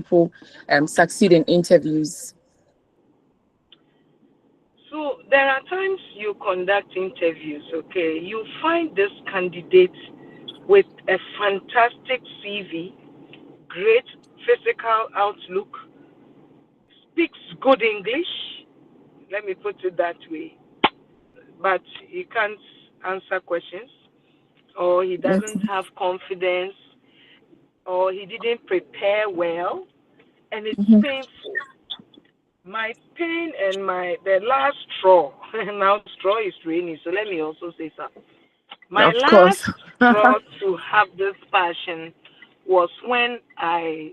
people succeed in interviews? So there are times you conduct interviews, okay? You find this candidate with a fantastic CV, great physical outlook, speaks good English, let me put it that way, but he can't answer questions, or he doesn't Okay. have confidence, or he didn't prepare well, and it's Mhm. painful. My pain and the last straw, now straw is raining, so let me also say something. My Of last course. straw to have this passion was when I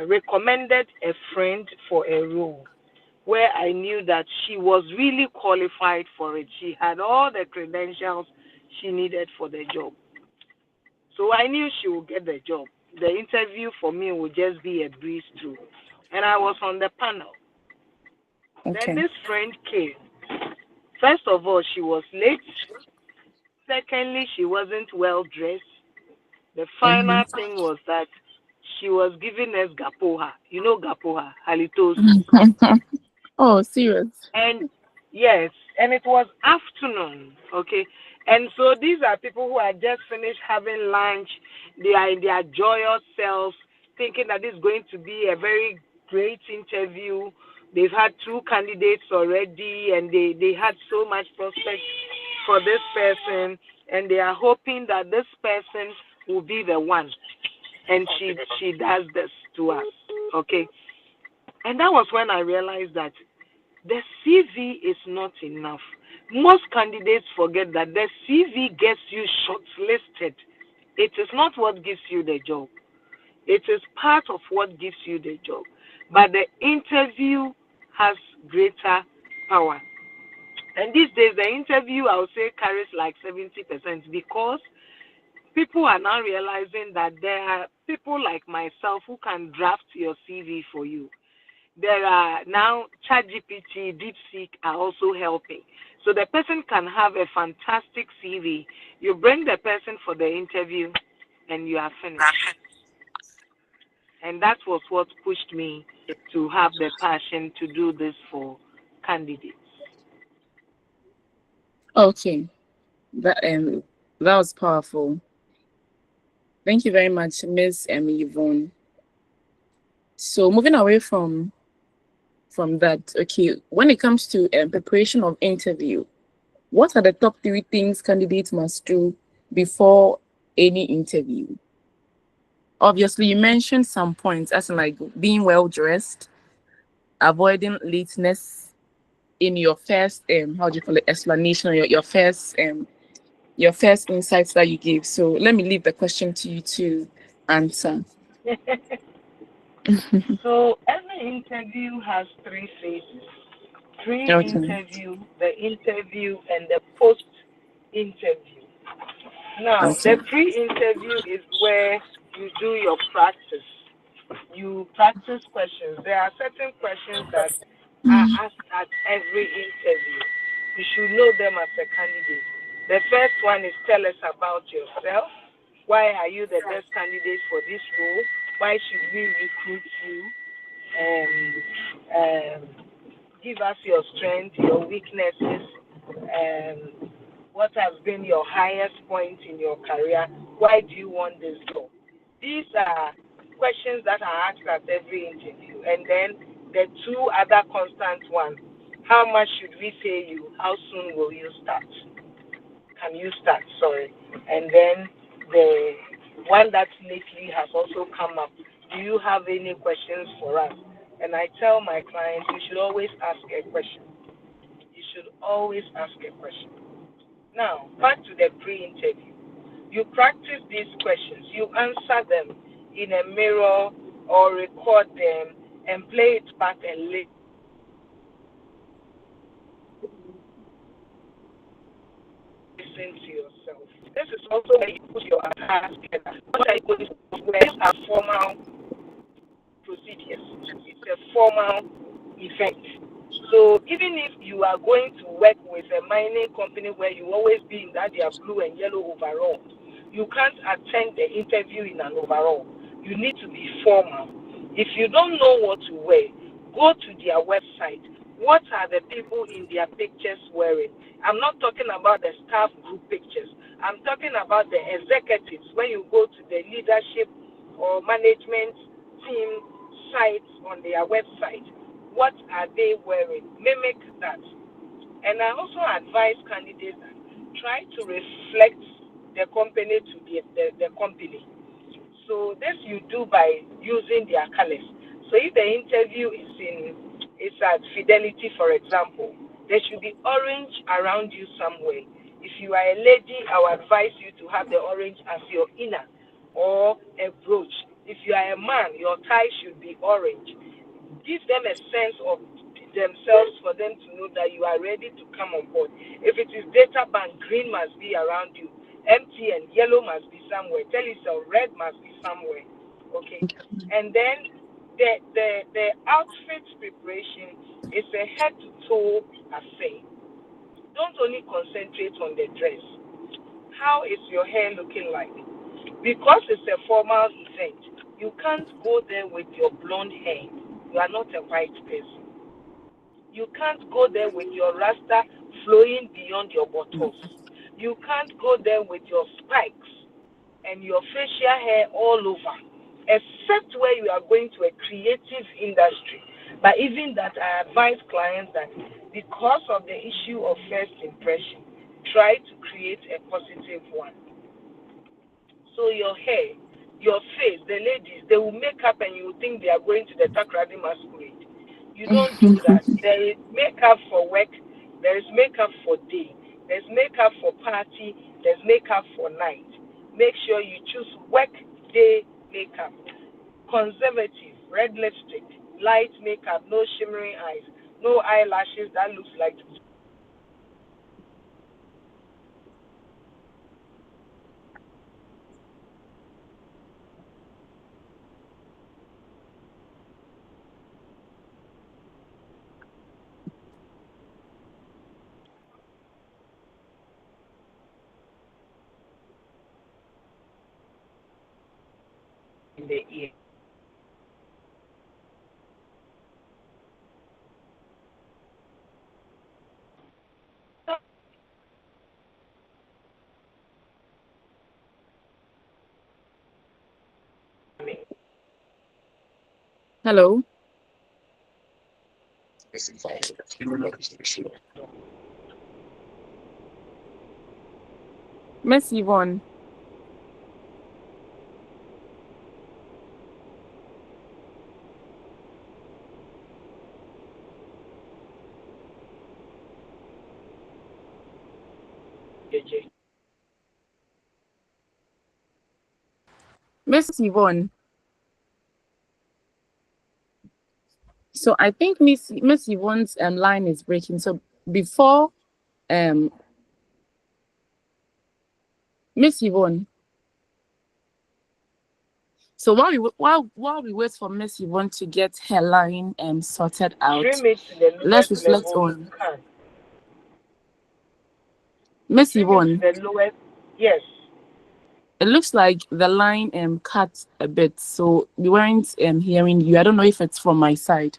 recommended a friend for a role where I knew that she was really qualified for it. She had all the credentials she needed for the job. So I knew she would get the job. The interview for me would just be a breeze through. And I was on the panel. Then Okay. this friend came. First of all, she was late. Secondly, she wasn't well dressed. The Mhm. final thing was that she was giving us gapoha. You know gapoha, halitosis. Oh, serious. And yes, and it was afternoon, okay. And so these are people who had just finished having lunch. They are in their joyous selves, thinking that this is going to be a very great interview. They've had two candidates already, and they had so much prospect for this person, and they are hoping that this person will be the one. And she does this to us, okay. And that was when I realized that the CV is not enough. Most candidates forget that the CV gets you shortlisted. It is not what gives you the job. It is part of what gives you the job. But the interview has greater power. And these days, the interview, I would say, carries like 70% because people are now realizing that there are people like myself who can draft your CV for you. There are now ChatGPT, DeepSeek are also helping. So the person can have a fantastic CV. You bring the person for the interview and you are finished. And that was what pushed me to have the passion to do this for candidates. Okay. That was powerful. Thank you very much, Miss Yvonne. So moving away from that, okay, when it comes to preparation of interview, what are the top three things candidates must do before any interview? Obviously, you mentioned some points, as in like being well dressed, avoiding lateness in your first how do you call it, explanation, or your first insights that you give. So let me leave the question to you to answer. So every interview has three phases: Okay. pre-interview, the interview, and the post-interview. Now, the Okay. pre-interview is where you do your practice. You practice questions. There are certain questions that are asked at every interview. You should know them as a candidate. The first one is tell us about yourself. Why are you the best candidate for this role? Why should we recruit you? Um, um, Give us your strengths, your weaknesses, what has been your highest point in your career? Why do you want this job? These are questions that are asked at every interview. And then the two other constant ones: how much should we pay you? How soon will you start? Can you start? Sorry. And then the one that lately has also come up: do you have any questions for us? And I tell my clients, you should always ask a question. You should always ask a question. Now, back to the pre interview. You practice these questions, you answer them in a mirror or record them and play it back and listen to yourself. This is also where you put your attacks together. What are you going to do? Where are formal procedures? It's a formal event. So even if you are going to work with a mining company where you always be in that their blue and yellow overall, you can't attend the interview in an overall. You need to be formal. If you don't know what to wear, go to their website. What are the people in their pictures wearing? I'm not talking about the staff group pictures. I'm talking about the executives. When you go to the leadership or management team sites on their website, what are they wearing? Mimic that. And I also advise candidates that try to reflect the company to the company. So this you do by using their colors. So if the interview is at Fidelity, for example, there should be orange around you somewhere. If you are a lady, I would advise you to have the orange as your inner or a brooch. If you are a man, your tie should be orange. Give them a sense of themselves for them to know that you are ready to come on board. If it is data bank, green must be around you. MTN, yellow must be somewhere. Telecel, red must be somewhere. Okay. And then the outfit preparation is a head to toe affair. Don't only concentrate on the dress. How is your hair looking like? Because it's a formal event, you can't go there with your blonde hair. You are not a white person. You can't go there with your rasta flowing beyond your buttocks. You can't go there with your spikes and your facial hair all over, except where you are going to a creative industry. But even that, I advise clients that because of the issue of first impression, try to create a positive one. So your hair, your face, the ladies, they will make up and you will think they are going to the Takrady masquerade. You don't do that. There is makeup for work, there is makeup for day, there's makeup for party, there's makeup for night. Make sure you choose work day makeup. Conservative, red lipstick, light makeup, no shimmering eyes, no eyelashes that looks like in the ear. Hello, Miss Yvonne. Miss Yvonne. So I think Miss Yvonne's line is breaking. So before um Miss Yvonne. So while we wait for Miss Yvonne to get her line sorted out, Trim it to the let's lowest reflect level you on can. Miss Trim it to Yvonne. the lowest. Yes. It looks like the line cut a bit, so we weren't hearing you. I don't know if it's from my side.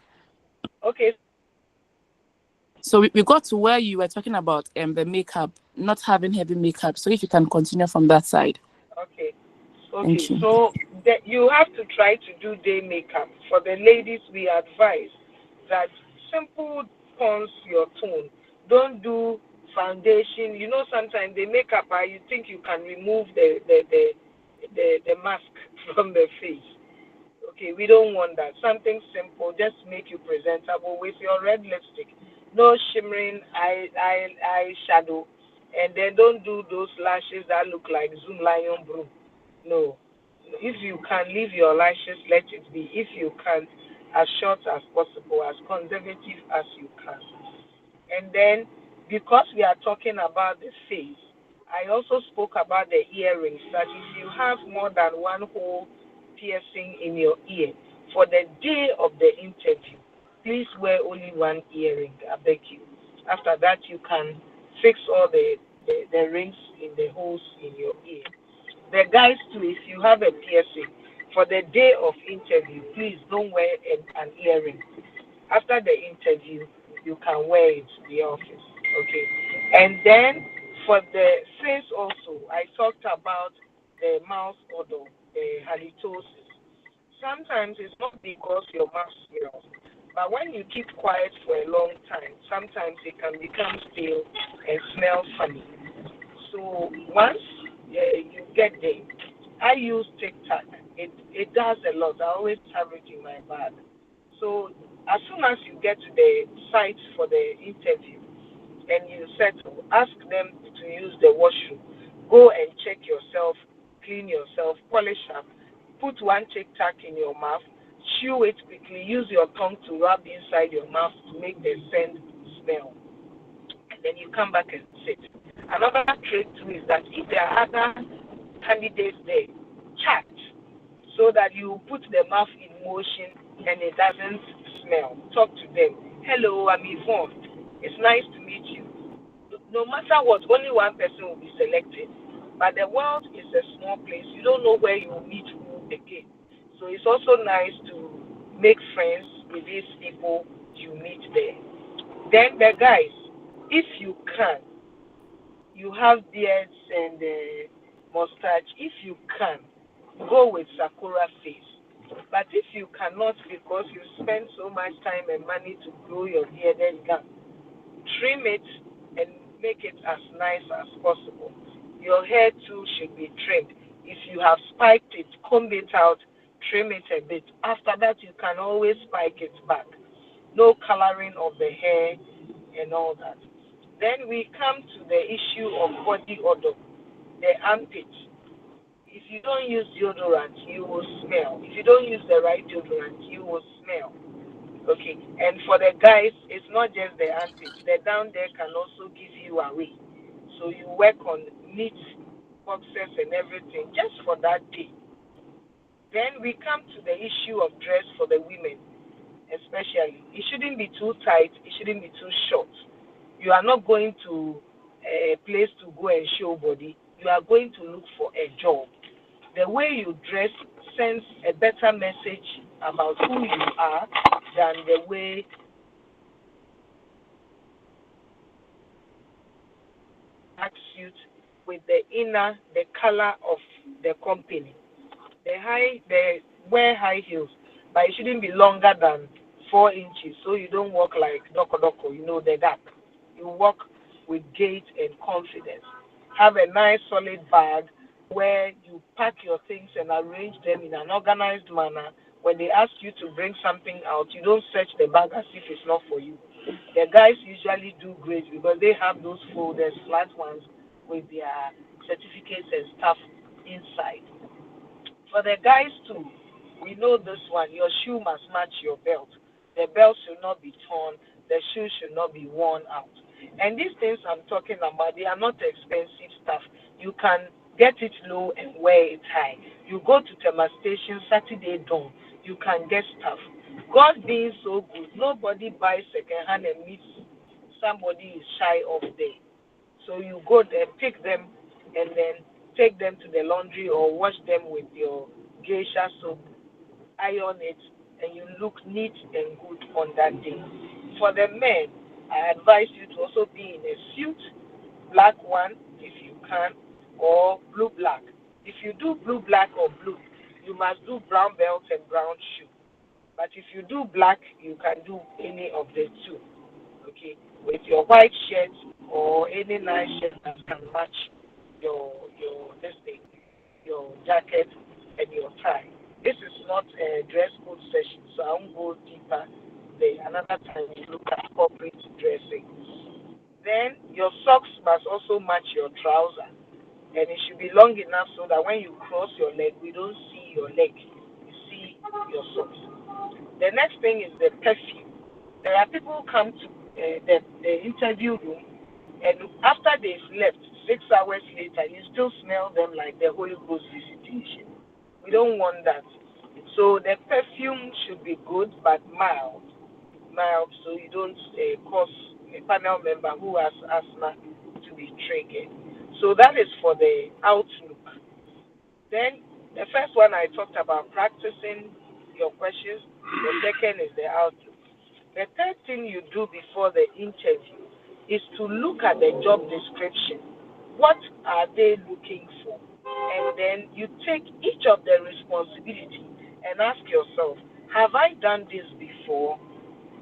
Okay. So we got to where you were talking about the makeup, not having heavy makeup. So if you can continue from that side. Okay. Thank Okay. you. So you have to try to do day makeup. For the ladies, we advise that simple tones your tone. Don't do foundation. You know, sometimes the makeup, you think you can remove the mask from the face. Okay, we don't want that. Something simple, just make you presentable with your red lipstick. No shimmering eye shadow. And then don't do those lashes that look like Zoom Lion Brew. No. If you can leave your lashes, let it be. If you can, as short as possible, as conservative as you can. And then, because we are talking about the face, I also spoke about the earrings. That if you have more than one whole piercing in your ear, for the day of the interview, please wear only one earring. I beg you. After that, you can fix all the rings in the holes in your ear. The guys too, if you have a piercing, For the day of interview, please don't wear an earring. After the interview, you can wear it to the office. Okay. And then for the face also, I talked about the mouth odor, the halitosis. Sometimes it's not because your mouth smells, but when you keep quiet for a long time, sometimes it can become stale and smell funny. So once you get there, I use TikTok. It does a lot. I always have it in my bag. So as soon as you get to the site for the interview and you settle, ask them to use the washroom. Go and check yourself, clean yourself, polish up. Put one TikTok in your mouth, chew it quickly. Use your tongue to rub inside your mouth to make the scent smell. And then you come back and sit. Another trick too is that if there are other candidates there, chat so that you put the mouth in motion and it doesn't smell. Talk to them. Hello, I'm Yvonne. It's nice to meet you. No matter what, only one person will be selected. But the world is a small place. You don't know where you will meet who again. So it's also nice to make friends with these people you meet there. Then the guys, if you can, you have beards and mustache. If you can, go with Sakura face. But if you cannot because you spend so much time and money to grow your bearded gum, trim it and make it as nice as possible. Your hair too should be trimmed. If you have spiked it, comb it out, trim it a bit. After that, you can always spike it back. No coloring of the hair and all that. Then we come to the issue of body odor, the armpit. If you don't use deodorant, you will smell. If you don't use the right deodorant, you will smell. Okay, and for the guys, it's not just the armpit. The down there can also give you away. So you work on neat boxes and everything just for that day. Then we come to the issue of dress for the women, especially. It shouldn't be too tight. It shouldn't be too short. You are not going to a place to go and show body. You are going to look for a job. The way you dress sends a better message about who you are than the way that suit with the inner, the color of the company. The wear high heels, but it shouldn't be longer than 4 inches, so you don't walk like doko doko. You know the gap. You walk with gait and confidence. Have a nice solid bag where you pack your things and arrange them in an organized manner. When they ask you to bring something out, you don't search the bag as if it's not for you. The guys usually do great because they have those folders, flat ones, with their certificates and stuff inside. For the guys too, we know this one. Your shoe must match your belt. The belt should not be torn. The shoe should not be worn out. And these things I'm talking about, they are not expensive stuff. You can get it low and wear it high. You go to Tema Station Saturday dawn, you can get stuff. God being so good, nobody buys second hand and meets somebody is shy of there. So you go there, pick them, and then take them to the laundry or wash them with your geisha soap, iron it, and you look neat and good on that day. For the men, I advise you to also be in a suit, black one if you can, or blue black. If you do blue black or blue, you must do brown belt and brown shoe. But if you do black, you can do any of the two. Okay, with your white shirt or any nice shirt that can match your this thing, your jacket and your tie. This is not a dress code session, so I won't go deeper there. Another time we look at corporate dressing. Then your socks must also match your trouser, and it should be long enough so that when you cross your leg, we don't see your leg, we see your socks. The next thing is the perfume. There are people who come to the interview room, and after they've left, 6 hours later, you still smell them like the Holy Ghost visitation. We don't want that. So the perfume should be good but mild, so you don't cause a panel member who has asthma to be triggered. So that is for the outlook. Then The first one I talked about practicing your questions. The second is the outlook. The third thing you do before the interview is to look at the job description. What are they looking for? And then you take each of the responsibility and ask yourself, have I done this before?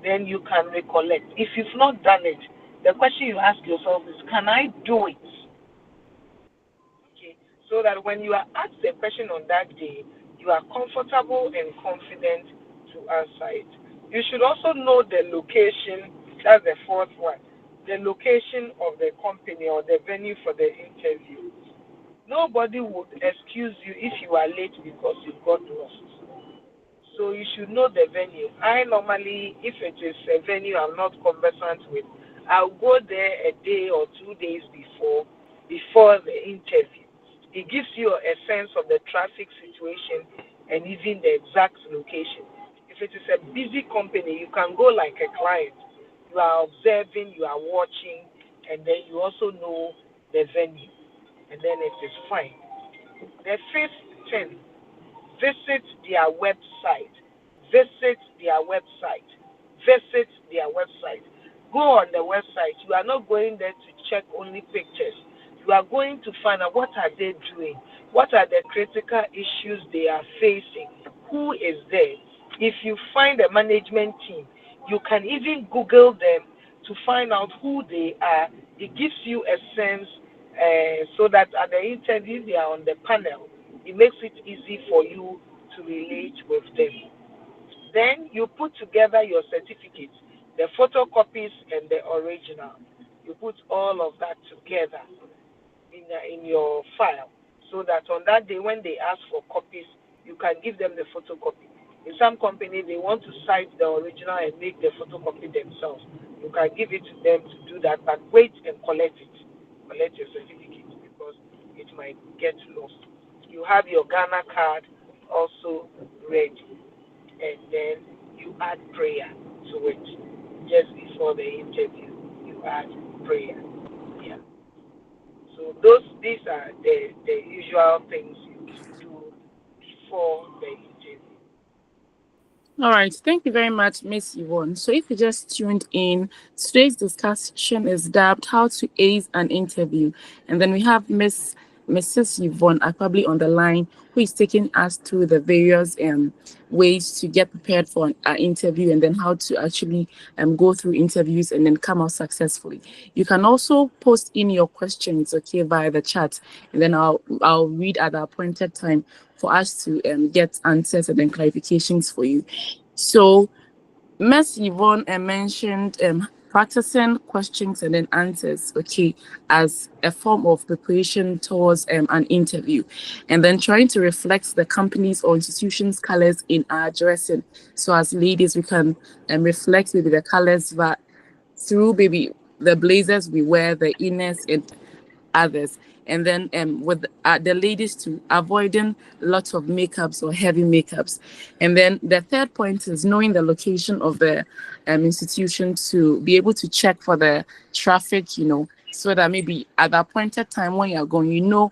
Then you can recollect. If you've not done it, the question you ask yourself is, can I do it? Okay. So that when you are asked the question on that day, you are comfortable and confident to answer it. You should also know the location. That's the fourth one. The location of the company or the venue for the interview. Nobody would excuse you if you are late because you got lost. So you should know the venue. I normally, if it is a venue I'm not conversant with, I'll go there a day or 2 days before the interview. It gives you a sense of the traffic situation and even the exact location. If it is a busy company, you can go like a client. You are observing, you are watching, and then you also know the venue, and then it is fine. The fifth thing, visit their website. Visit their website. Visit their website. Go on the website. You are not going there to check only pictures. You are going to find out what are they doing, what are the critical issues they are facing, who is there. If you find a management team, you can even Google them to find out who they are. It gives you a sense so that at the interview they are on the panel. It makes it easy for you to relate with them. Then you put together your certificates, the photocopies and the original. You put all of that together in your file so that on that day when they ask for copies, you can give them the photocopy. In some companies, they want to cite the original and make the photocopy themselves. You can give it to them to do that, but wait and collect it. Collect your certificate because it might get lost. You have your Ghana card also ready, and then you add prayer to it. Just before the interview, you add prayer. Yeah. So these are the usual things you do before the interview. All right, thank you very much, Miss Yvonne. So, if you just tuned in, today's discussion is dubbed "How to Ace an Interview," and then we have Mrs. Yvonne probably on the line, who is taking us through the various ways to get prepared for an interview, and then how to actually go through interviews and then come out successfully. You can also post in your questions, okay, via the chat, and then I'll read at the appointed time for us to get answers and then clarifications for you. So, Ms. Yvonne mentioned practicing questions and then answers, okay, as a form of preparation towards an interview, and then trying to reflect the company's or institution's colors in our dressing. So, as ladies, we can reflect maybe the colors that through maybe the blazers we wear, the inners, and others. And then with the ladies too, avoiding lots of makeups or heavy makeups. And then the third point is knowing the location of the institution to be able to check for the traffic, so that maybe at the appointed time when you're going,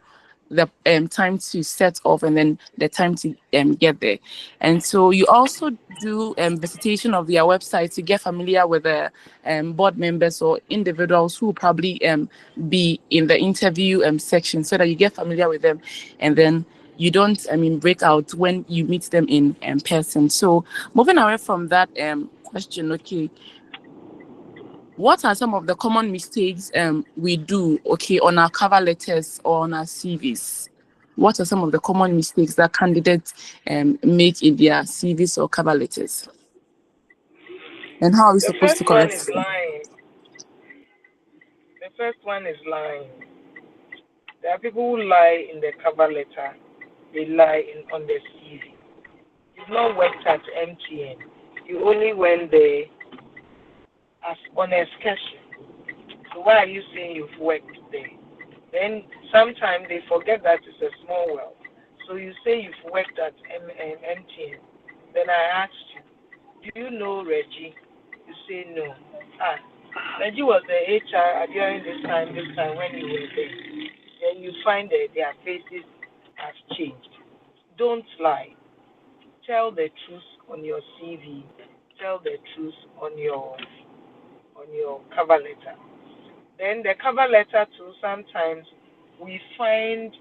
the time to set off and then the time to get there. And so you also do visitation of their website to get familiar with the board members or individuals who probably be in the interview section, so that you get familiar with them, and then you don't break out when you meet them in person. So moving away from that question, okay, what are some of the common mistakes we do, okay, on our cover letters or on our CVs? What are some of the common mistakes that candidates make in their CVs or cover letters? And how are we The supposed first to one correct is them? lying. The first one is lying. There are people who lie in the cover letter. They lie on the CV. You've not worked at MTN. You only went there as on excursion. So why are you saying you've worked there? Then sometimes they forget that it's a small world. So you say you've worked at MTN. Then I asked you, do you know Reggie? You say no. Reggie was the HR during this time when you were there. Then you find that their faces have changed. don't lie. Tell the truth on your CV. Tell the truth on your cover letter. Then the cover letter too, sometimes we find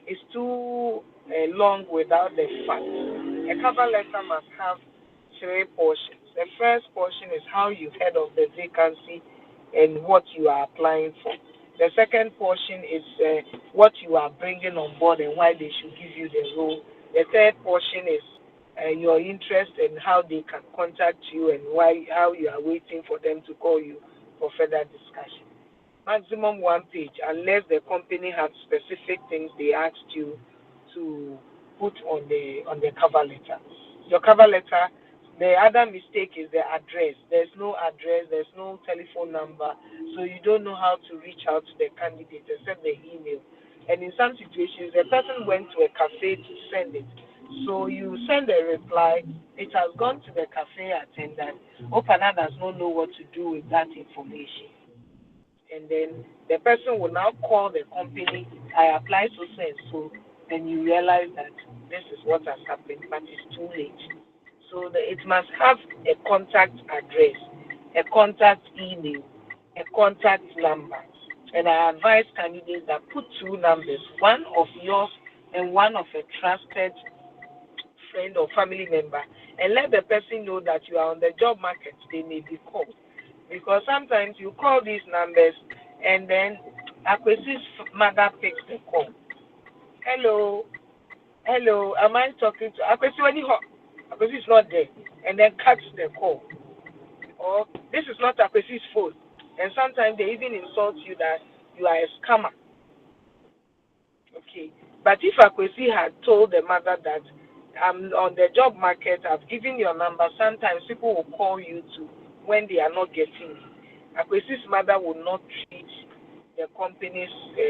it's too long without the facts. A cover letter must have three portions. The first portion is how you heard of the vacancy and what you are applying for. The second portion is what you are bringing on board and why they should give you the role. The third portion is your interest and how they can contact you and how you are waiting for them to call you for further discussion. Maximum one page, unless the company has specific things they asked you to put on the cover letter. Your cover letter, the other mistake is the address. There's no address, there's no telephone number, so you don't know how to reach out to the candidate except the email. And in some situations, the person went to a cafe to send it. So you send a reply, it has gone to the cafe attendant. Opana does not know what to do with that information. And then the person will now call the company. I apply so and so, then you realize that this is what has happened, but it's too late. So it must have a contact address, a contact email, a contact number. And I advise candidates that put two numbers, one of yours and one of a trusted friend or family member, and let the person know that you are on the job market. They may be called. Because sometimes you call these numbers and then Akwesi's mother picks the call. Hello, hello, am I talking to Akwesi? Akwesi is not there, and then cuts the call. Or this is not Akwesi's phone. And sometimes they even insult you that you are a scammer. Okay. But if Akwesi had told the mother that I'm on the job market, I've given your number, sometimes people will call you to when they are not getting it. Akwesi's mother will not treat the company's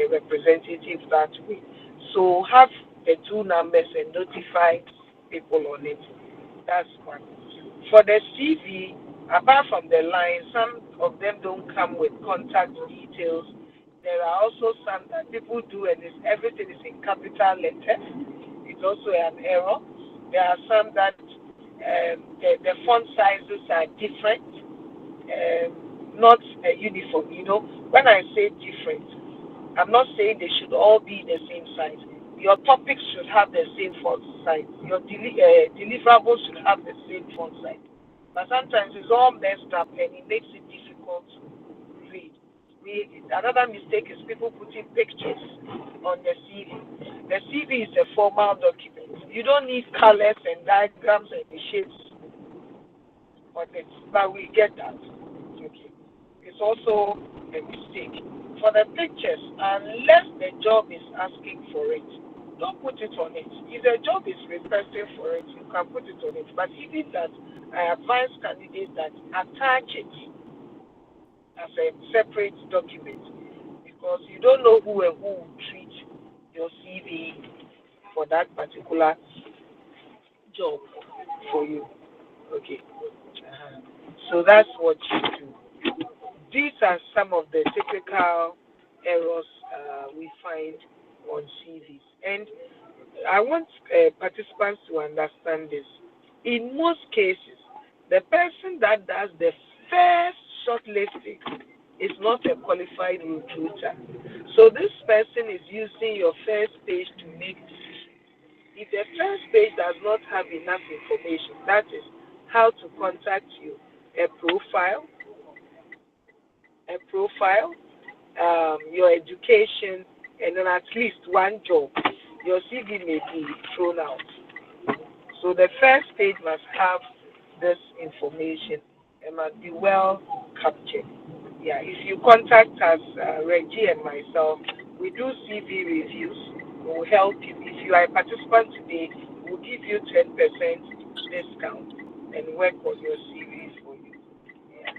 representative that way. So have the two numbers and notify people on it. That's one. For the CV, apart from the line, some of them don't come with contact details. There are also some that people do, and everything is in capital letters. It's also an error. There are some that the font sizes are different, not uniform. When I say different, I'm not saying they should all be the same size. Your topics should have the same font size. Your deliverables should have the same font size. But sometimes it's all messed up and it makes it difficult to read. Another mistake is people putting pictures on the CV. The CV is a formal document. You don't need colors and diagrams and shapes on it, but we get that. Okay. It's also a mistake. For the pictures, unless the job is asking for it, don't put it on it. If the job is requesting for it, you can put it on it. But even that, I advise candidates that attach it as a separate document because you don't know who and who will treat your CV for that particular job for you. Okay. So that's what you do. These are some of the typical errors we find on CVs. And I want participants to understand this. In most cases, the person that does the first shortlisting is not a qualified recruiter. So this person is using your first page to make decisions. If the first page does not have enough information, that is how to contact you, a profile, your education, and then at least one job, your CV may be thrown out. So the first page must have this information and must be well captured. Yeah, if you contact us, Reggie and myself, we do CV reviews. We will help you. If you are a participant today, we'll give you 10% discount and work on your CV for you. Yeah.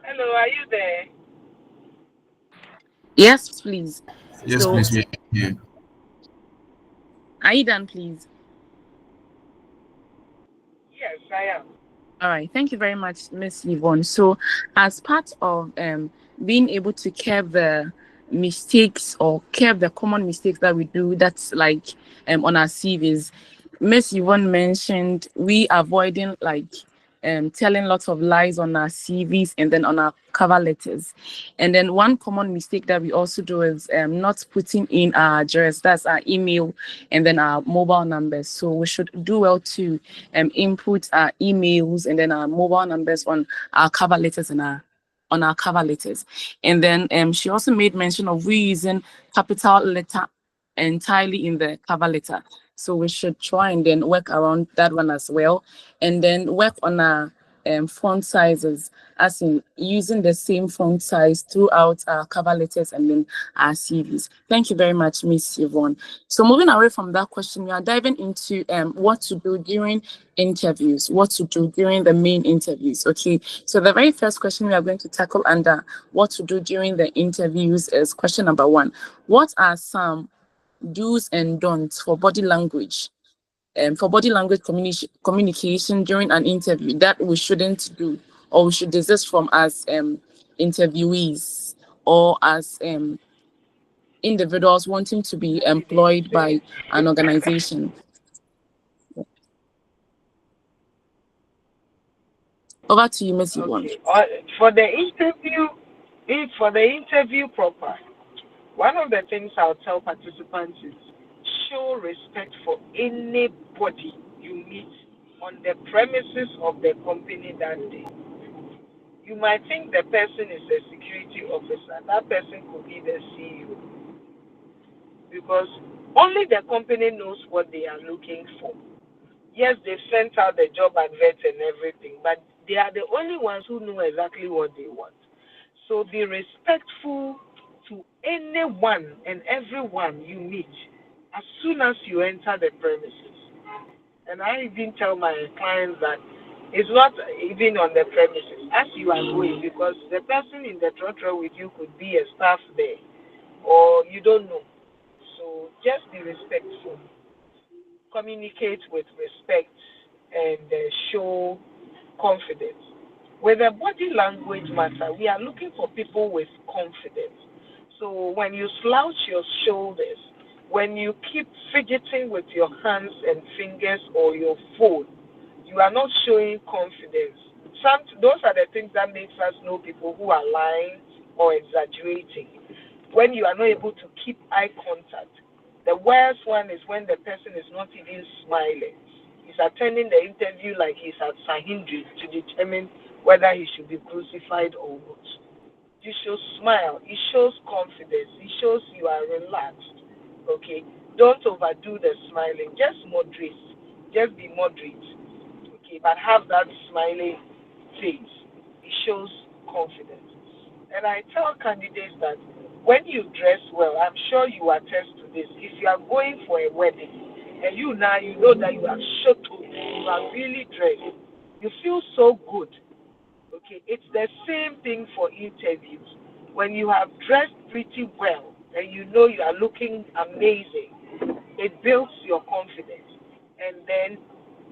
Hello, are you there? Yes, please. Yes, So, please. Yeah. are you done, please? Yes, I am. All right. Thank you very much, Miss Yvonne. So, as part of being able to curb the mistakes or curb the common mistakes that we do, that's like on our CVs, Miss Yvonne mentioned we avoiding like telling lots of lies on our CVs and then on our cover letters. And then one common mistake that we also do is not putting in our address, that's our email and then our mobile numbers. So we should do well to input our emails and then our mobile numbers on our cover letters and our cover letters. And then she also made mention of reusing capital letter entirely in the cover letter. So we should try and then work around that one as well. And then work on our font sizes, as in using the same font size throughout our cover letters and then our CVs. Thank you very much, Miss Yvonne. So moving away from that question, we are diving into what to do during interviews, what to do during the main interviews. Okay, so the very first question we are going to tackle under what to do during the interviews is question number 1. What are some do's and don'ts for body language communication during an interview that we shouldn't do or we should desist from as interviewees or as individuals wanting to be employed by an organization? Over to you, Miss Yvonne. Okay. For the interview, for the interview proper, one of the things I'll tell participants is show respect for anybody you meet on the premises of the company that day. You might think the person is a security officer. That person could be the CEO because only the company knows what they are looking for. Yes, they've sent out the job advert and everything, but they are the only ones who know exactly what they want. So be respectful to anyone and everyone you meet as soon as you enter the premises. And I even tell my clients that it's not even on the premises as you are going because the person in the trotro with you could be a staff there or you don't know. So just be respectful. Communicate with respect and show confidence. With the body language matter, we are looking for people with confidence. So when you slouch your shoulders, when you keep fidgeting with your hands and fingers or your phone, you are not showing confidence. Those are the things that makes us know people who are lying or exaggerating. When you are not able to keep eye contact, the worst one is when the person is not even smiling. He's attending the interview like he's at Sahindri to determine whether he should be crucified or not. You should smile. It shows confidence. It shows you are relaxed. Okay? Don't overdo the smiling. Just moderate. Just be moderate. Okay? But have that smiling face. It shows confidence. And I tell candidates that when you dress well, I'm sure you attest to this. If you are going for a wedding and you know that you are shut up, you are really dressed, you feel so good. Okay, it's the same thing for interviews. When you have dressed pretty well and you know you are looking amazing, it builds your confidence. And then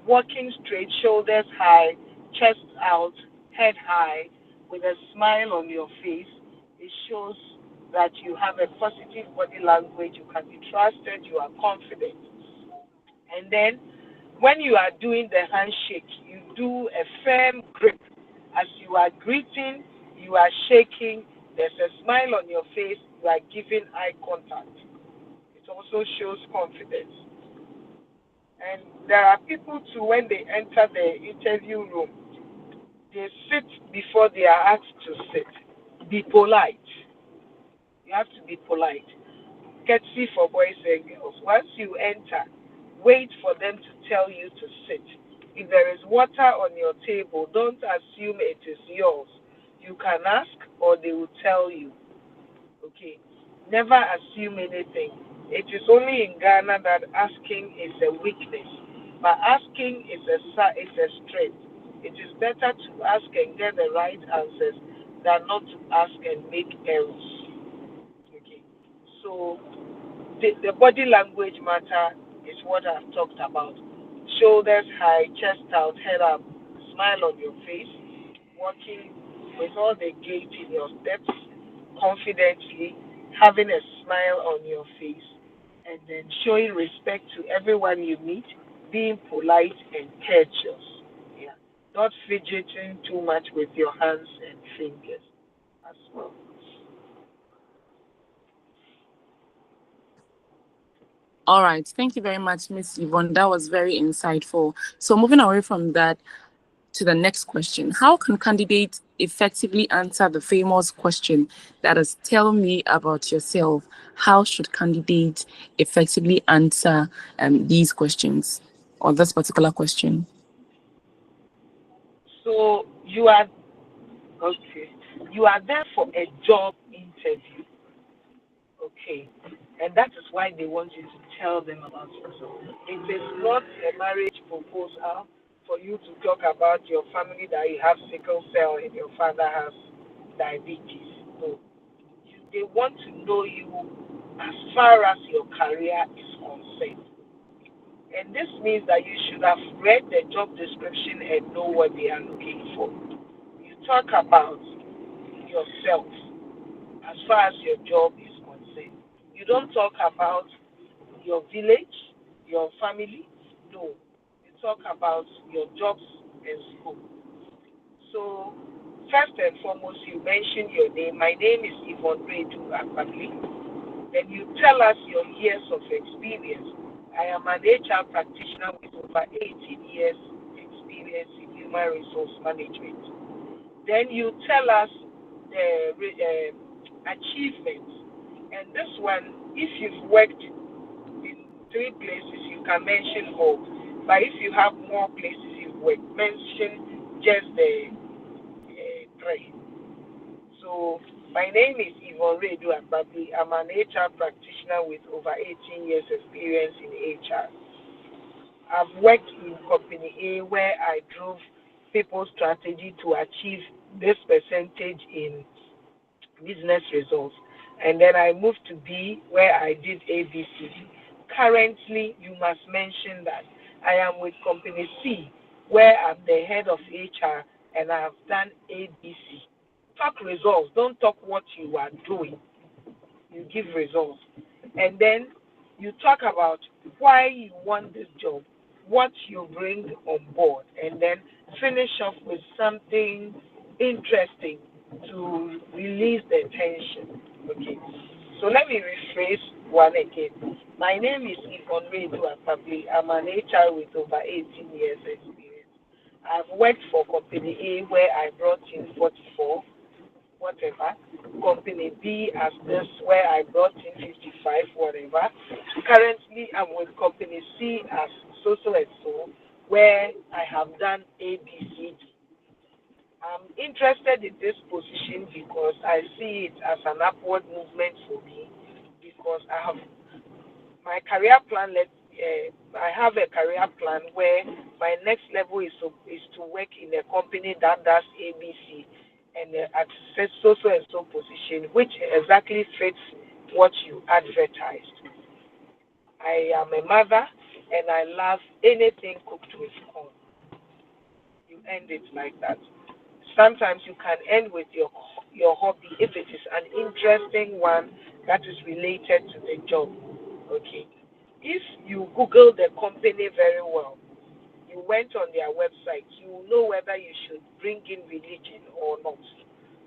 walking straight, shoulders high, chest out, head high, with a smile on your face, it shows that you have a positive body language, you can be trusted, you are confident. And then when you are doing the handshake, you do a firm grip. As you are greeting, you are shaking, there's a smile on your face, you are giving eye contact. It also shows confidence. And there are people too, when they enter the interview room, they sit before they are asked to sit. Be polite. You have to be polite. Courtesy for boys and girls. Once you enter, wait for them to tell you to sit. If there is water on your table, don't assume it is yours. You can ask or they will tell you. Okay? Never assume anything. It is only in Ghana that asking is a weakness, but asking is a strength. It is better to ask and get the right answers than not to ask and make errors. Okay. So the body language matter is what I've talked about. Shoulders high, chest out, head up, smile on your face, walking with all the gait in your steps, confidently, having a smile on your face, and then showing respect to everyone you meet, being polite and courteous. Yeah. Not fidgeting too much with your hands and fingers as well. All right. Thank you very much, Miss Yvonne. That was very insightful. So moving away from that to the next question. How can candidates effectively answer the famous question that is tell me about yourself? How should candidates effectively answer these questions or this particular question? So you are okay. You are there for a job interview. Okay. And that is why they want you to tell them about yourself. It is not a marriage proposal for you to talk about your family that you have sickle cell and your father has diabetes. No. They want to know you as far as your career is concerned. And this means that you should have read the job description and know what they are looking for. You talk about yourself as far as your job is concerned. You don't talk about your village, your family. No. You talk about your jobs and school. So, first and foremost, you mention your name. My name is Yvonne Redu Akpabli. Then you tell us your years of experience. I am an HR practitioner with over 18 years experience in human resource management. Then you tell us the achievements. And this one, if you've worked in 3 places, you can mention all. But if you have more places you've worked, mention just the 3. So my name is Yvonne Redu Akpabli. I'm an HR practitioner with over 18 years experience in HR. I've worked in company A where I drove people's strategy to achieve this percentage in business results. And then I moved to B where I did ABC. Currently, you must mention that I am with company C where I'm the head of HR and I have done ABC. Talk results. Don't talk what you are doing. You give results. And then you talk about why you want this job, what you bring on board, and then finish off with something interesting to release the tension. Okay. So let me rephrase one again. My name is Yvonne Redu Akpabli. I'm an HR with over 18 years experience. I've worked for company A where I brought in 44, whatever. Company B as this where I brought in 55, whatever. Currently, I'm with company C as so and so where I have done ABCD. I'm interested in this position because I see it as an upward movement for me because I have my career plan. I have a career plan where my next level is to work in a company that does ABC and at so and so position, which exactly fits what you advertised. I am a mother and I love anything cooked with corn. You end it like that. Sometimes you can end with your hobby if it is an interesting one that is related to the job. Okay. If you Google the company very well, you went on their website, you will know whether you should bring in religion or not.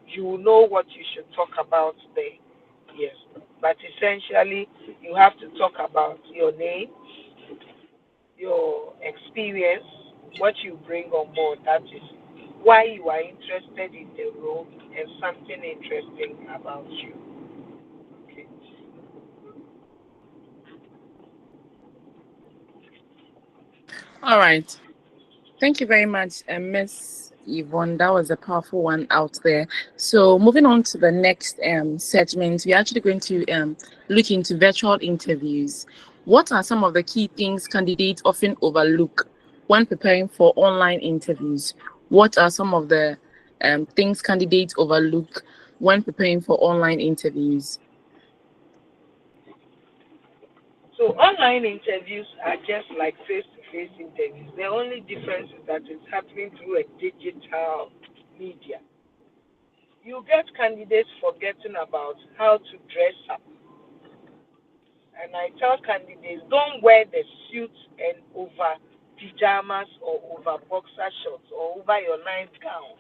You will know what you should talk about there. Yes. But essentially, you have to talk about your name, your experience, what you bring on board. That is why you are interested in the role and something interesting about you. Okay. All right. Thank you very much, Miss Yvonne. That was a powerful one out there. So moving on to the next segment, we're actually going to look into virtual interviews. What are some of the key things candidates often overlook when preparing for online interviews? What are some of the things candidates overlook when preparing for online interviews? So online interviews are just like face-to-face interviews. The only difference is that it's happening through a digital media. You get candidates forgetting about how to dress up. And I tell candidates, don't wear the suit and over pajamas or over boxer shorts or over your nightgown.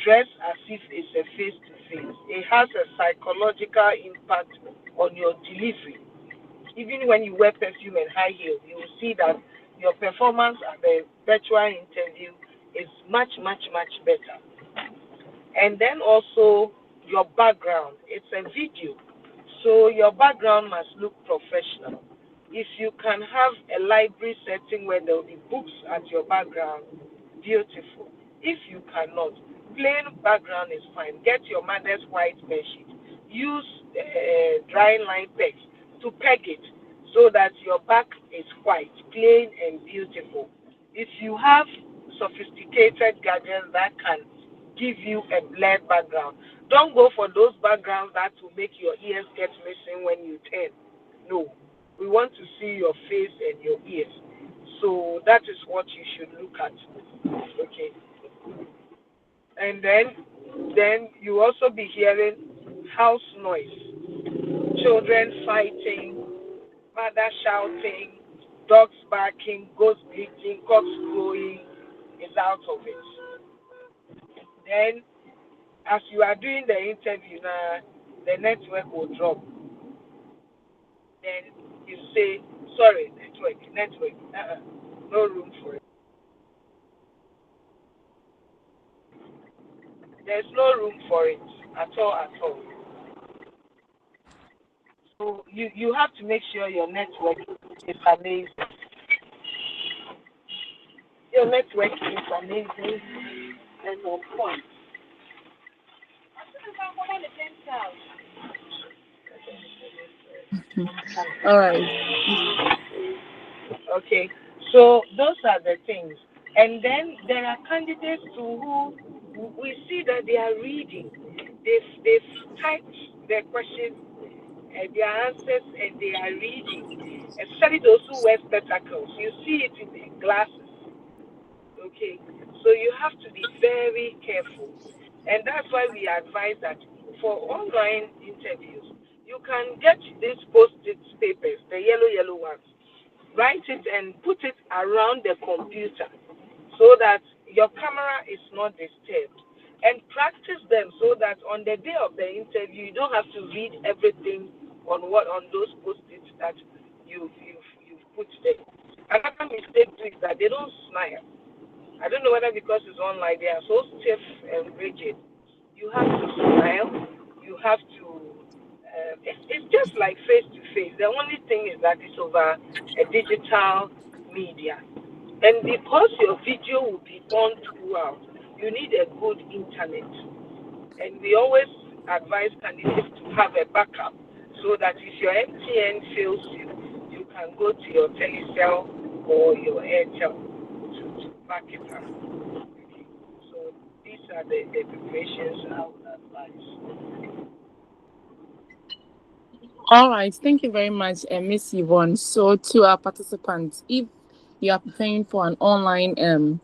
Dress as if it's a face-to-face. It has a psychological impact on your delivery. Even when you wear perfume and high heels, you will see that your performance at the virtual interview is much, much, much better. And then also your background. It's a video, so your background must look professional. If you can have a library setting where there will be books at your background, beautiful. If you cannot, plain background is fine. Get your mother's white bedsheet. Use drying line pegs to peg it so that your back is white, plain and beautiful. If you have sophisticated gadgets that can give you a blurred background, don't go for those backgrounds that will make your ears get missing when you turn. No, we want to see your face and your ears. So that is what you should look at. Okay. And then you also be hearing house noise, children fighting, mother shouting, dogs barking, goats bleating, cocks crowing is out of it. Then as you are doing the interview now, the network will drop. Then you say, sorry, network, no room for it. There's no room for it at all. So you have to make sure your network is amazing. Your network is amazing and on point. All right. Okay, so those are the things. And then there are candidates who we see that they are reading. They've typed their questions and their answers and they are reading. Especially those who wear spectacles. You see it in their glasses. Okay, so you have to be very careful. And that's why we advise that for online interviews, you can get these post-it papers, the yellow ones, write it and put it around the computer so that your camera is not disturbed. And practice them so that on the day of the interview, you don't have to read everything on those post-its that you've put there. Another mistake too is that they don't smile. I don't know whether because it's online, they are so stiff and rigid. You have to smile. You have to. It's just like face to face. The only thing is that it's over a digital media, and because your video will be on throughout, you need a good internet. And we always advise candidates to have a backup so that if your MTN fails you, you can go to your Telecel or your Airtel to back it up. Okay. So these are the preparations I would advise. All right. Thank you very much, Miss Yvonne. So, to our participants, if you are preparing for an online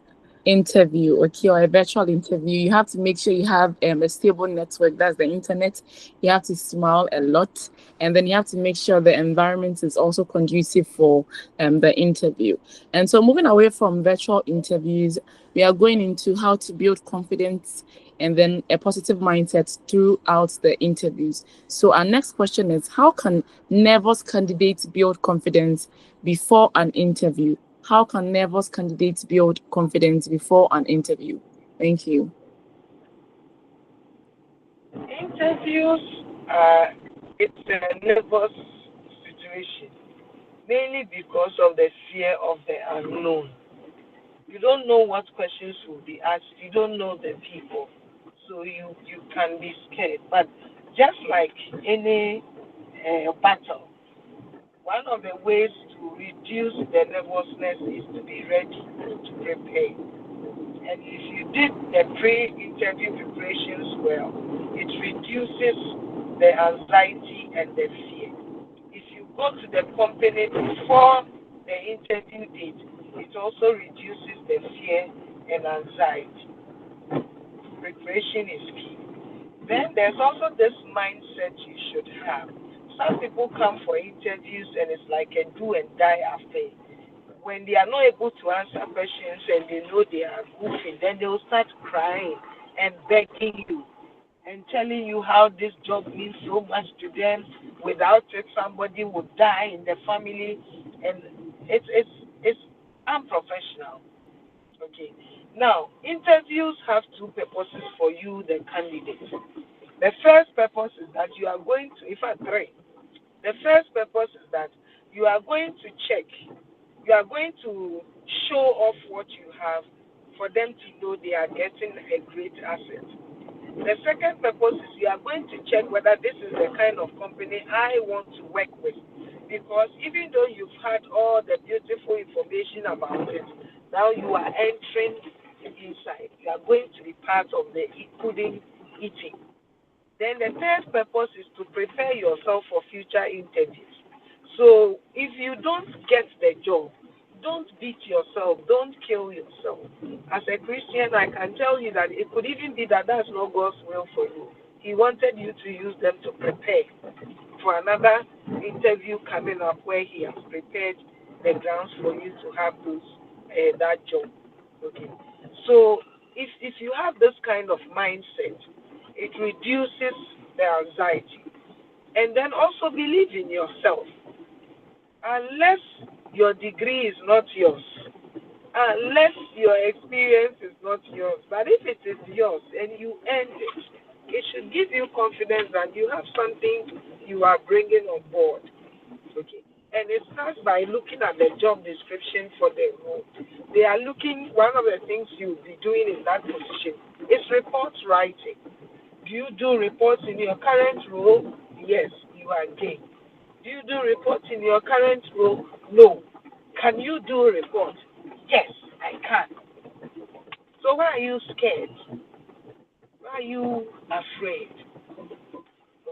interview, okay, or a virtual interview, you have to make sure you have a stable network. That's the internet. You have to smile a lot, and then you have to make sure the environment is also conducive for the interview. And so, moving away from virtual interviews, we are going into how to build confidence and then a positive mindset throughout the interviews. So our next question is, how can nervous candidates build confidence before an interview? How can nervous candidates build confidence before an interview? Thank you. Interviews, it's a nervous situation, mainly because of the fear of the unknown. You don't know what questions will be asked. You don't know the people. So you can be scared. But just like any battle, one of the ways to reduce the nervousness is to be ready and to prepare. And if you did the pre-interview preparations well, it reduces the anxiety and the fear. If you go to the company before the interview date, it also reduces the fear and anxiety. Preparation is key. Then there's also this mindset you should have. Some people come for interviews and it's like a do and die affair. When they are not able to answer questions and they know they are goofing, then they will start crying and begging you and telling you how this job means so much to them. Without it, somebody would die in the family, and it's unprofessional. Okay. Now, interviews have two purposes for you, the candidate. The first purpose is that you are going to, in fact, three. The first purpose is that you are going to check, you are going to show off what you have for them to know they are getting a great asset. The second purpose is you are going to check whether this is the kind of company I want to work with. Because even though you've had all the beautiful information about it, now you are entering inside. You are going to be part of the pudding eating. Then the third purpose is to prepare yourself for future interviews. So if you don't get the job, don't beat yourself, don't kill yourself. As a Christian, I can tell you that it could even be that that's not God's will for you. He wanted you to use them to prepare for another interview coming up where he has prepared the grounds for you to have that job. Okay. So if you have this kind of mindset, it reduces the anxiety. And then also believe in yourself. Unless your degree is not yours, unless your experience is not yours, but if it is yours and you earned it, it should give you confidence that you have something you are bringing on board. Okay. And it starts by looking at the job description for the role. They are looking, one of the things you'll be doing in that position is report writing. Do you do reports in your current role? Yes, you are gay. Do you do reports in your current role? No. Can you do a report? Yes, I can. So why are you scared? Why are you afraid?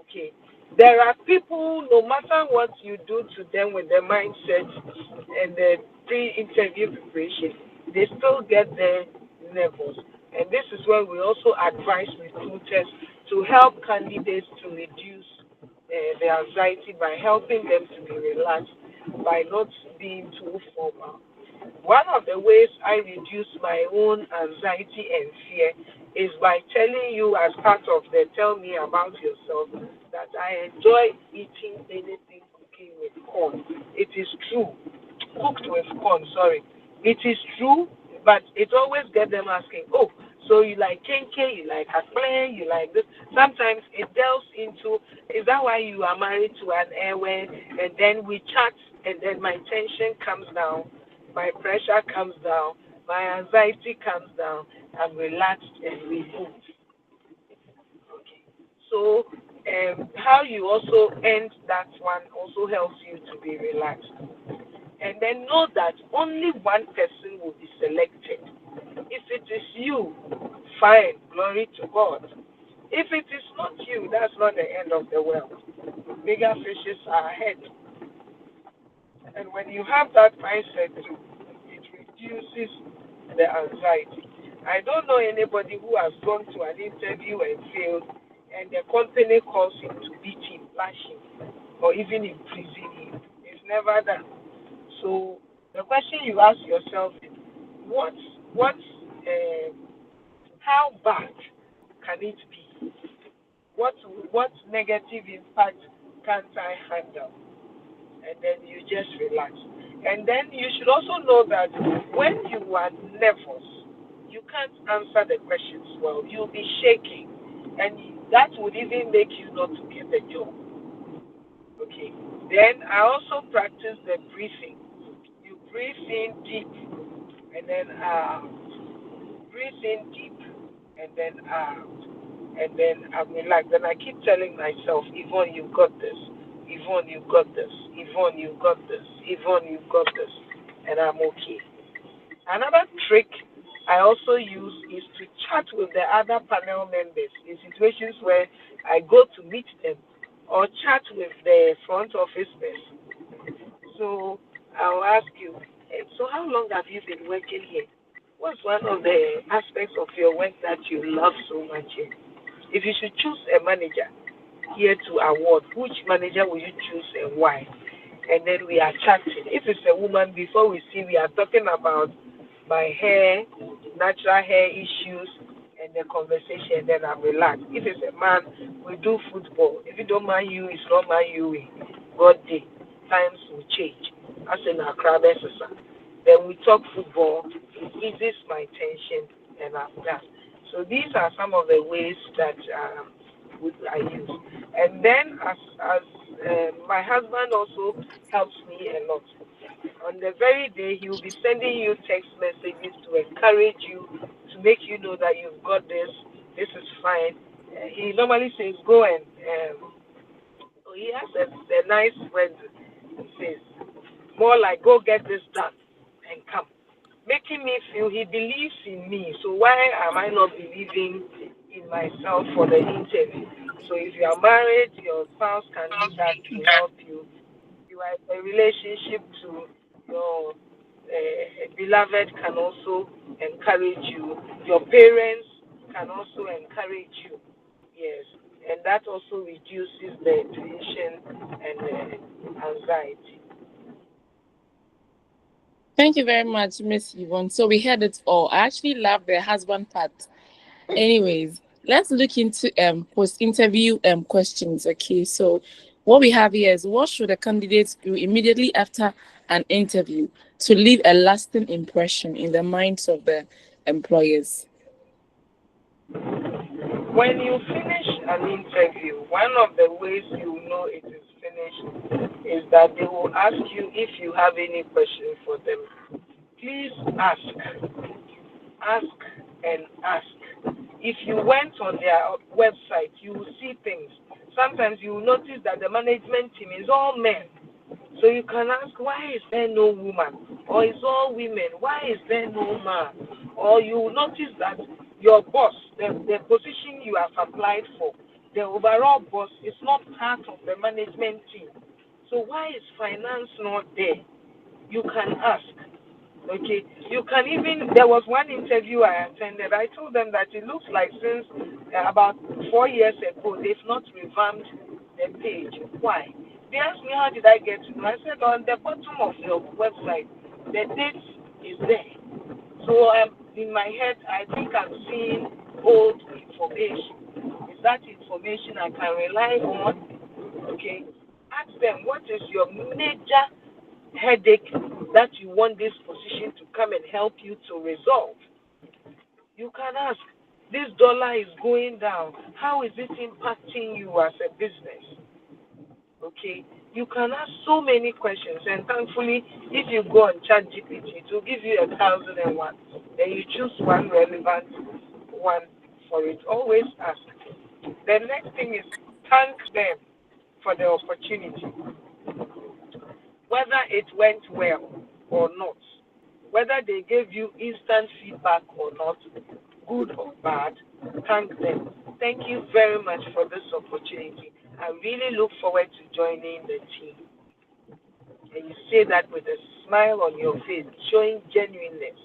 Okay. There are people, no matter what you do to them with the mindset and the pre-interview preparation, they still get their nervous. And this is where we also advise recruiters to help candidates to reduce their anxiety by helping them to be relaxed, by not being too formal. One of the ways I reduce my own anxiety and fear is by telling you, as part of the Tell Me About Yourself, that I enjoy eating anything cooking with corn. It is true. Cooked with corn, sorry. It is true, but it always gets them asking, oh, so you like kenke, you like akple, you like this. Sometimes it delves into, is that why you are married to an airway? And then we chat, and then my tension comes down, my pressure comes down, my anxiety comes down, I'm relaxed and we move. Okay. So how you also end that one also helps you to be relaxed. And then know that only one person will be selected. If it is you, fine, glory to God. If it is not you, that's not the end of the world. Bigger fishes are ahead. And when you have that mindset too, it reduces the anxiety. I don't know anybody who has gone to an interview and failed, and the company calls him to beat him, lash him, or even imprison him. It's never done. So the question you ask yourself is, how bad can it be? What negative impact can't I handle? And then you just relax. And then you should also know that when you are nervous, you can't answer the questions well. You'll be shaking, and that would even make you not to get the job. Okay. Then I also practice the breathing. You breathe in deep, and then out. Breathe in deep, and then out. And then I'm relaxed. And I keep telling myself, Yvonne, you got this. Yvonne, you got this. Yvonne, you got this. Yvonne, you got this. And I'm okay. Another trick I also use is to chat with the other panel members in situations where I go to meet them or chat with the front office person. So I'll ask you, so how long have you been working here? What's one of the aspects of your work that you love so much here? If you should choose a manager here to award, which manager will you choose and why? And then we are chatting. If it's a woman, before we see, we are talking about my hair, natural hair issues, and the conversation. Then I'm relaxed. If it's a man, we do football. If you don't mind you, it's not mind you. God day, times will change. As in our crowd exercise. Then we talk football. It eases my tension, and I'm done. So these are some of the ways that I use. And then as my husband also helps me a lot. On the very day, he will be sending you text messages to encourage you, to make you know that you've got this. This is fine. He normally says, go and. He has a nice word. He says, more like, go get this done and come. Making me feel he believes in me. So why am I not believing in myself for the interview? So if you are married, your spouse can do that to help you. You are in a relationship to your beloved can also encourage you. Your parents can also encourage you. Yes, and that also reduces the tension and the anxiety. Thank you very much, Miss Yvonne. So we heard it all. I actually love the husband part. Anyways, let's look into post-interview questions. Okay, so what we have here is what should a candidate do immediately after an interview to leave a lasting impression in the minds of the employers? When you finish an interview, one of the ways you know it is finished is that they will ask you if you have any questions for them. Please ask. Ask and ask. If you went on their website, you will see things. Sometimes you will notice that the management team is all men. So you can ask, why is there no woman? Or it's all women. Why is there no man? Or you will notice that your boss, the position you have applied for, the overall boss is not part of the management team. So why is finance not there? You can ask. Okay, you can even, there was one interview I attended. I told them that it looks like since about 4 years ago, they've not revamped the page. Why? They asked me, how did I get to know? I said, on the bottom of your website, the date is there. So in my head, I think I'm seeing old information. Is that information I can rely on? Okay, ask them, what is your major headache that you want this position to come and help you to resolve? You can ask, this dollar is going down. How is it impacting you as a business? Okay, you can ask so many questions, and thankfully, if you go on ChatGPT, it will give you 1,001. Then you choose one relevant one for it. Always ask. The next thing is thank them for the opportunity. Whether it went well or not, whether they gave you instant feedback or not, good or bad, thank them. Thank you very much for this opportunity. I really look forward to joining the team. And you say that with a smile on your face, showing genuineness,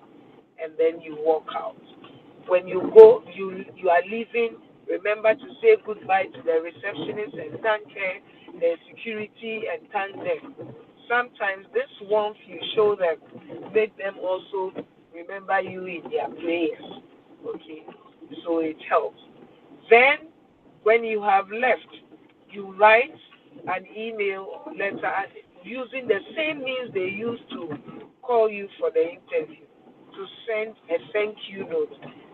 and then you walk out. When you go, you are leaving, remember to say goodbye to the receptionist and thank her, the security, and thank them. Sometimes this warmth you show them make them also remember you in their prayers. Okay, so it helps. Then, when you have left, you write an email or letter using the same means they used to call you for the interview to send a thank you note.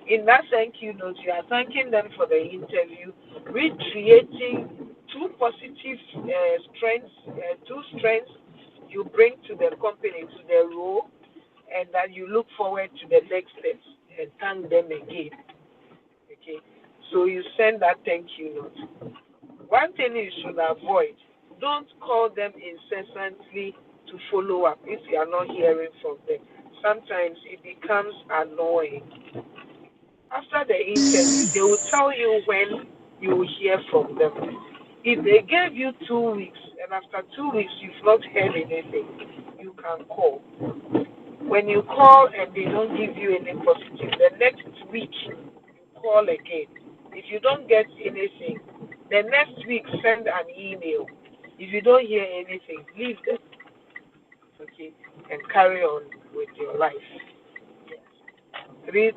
In that thank you note, you are thanking them for the interview, recreating two positive strengths, two strengths you bring to the company, to the role, and that you look forward to the next steps and thank them again. Okay, so you send that thank you note. One thing you should avoid, don't call them incessantly to follow up if you are not hearing from them. sometimes it becomes annoying. After the interview, they will tell you when you will hear from them. If they gave you 2 weeks and after 2 weeks you've not heard anything, you can call. When you call and they don't give you any positive, the next week you call again. If you don't get anything, the next week send an email. If you don't hear anything, leave them, okay, and carry on with your life. Read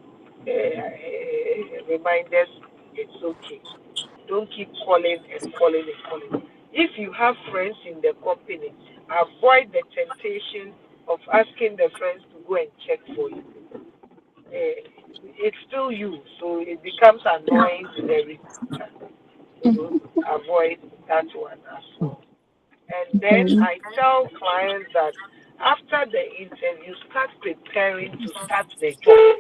reminders, it's okay. Don't keep calling and calling and calling. If you have friends in the company, avoid the temptation of asking the friends to go and check for you. It's still you, so it becomes annoying to the recruiter. So avoid that one as well. And then I tell clients that after the interview, start preparing to start the job.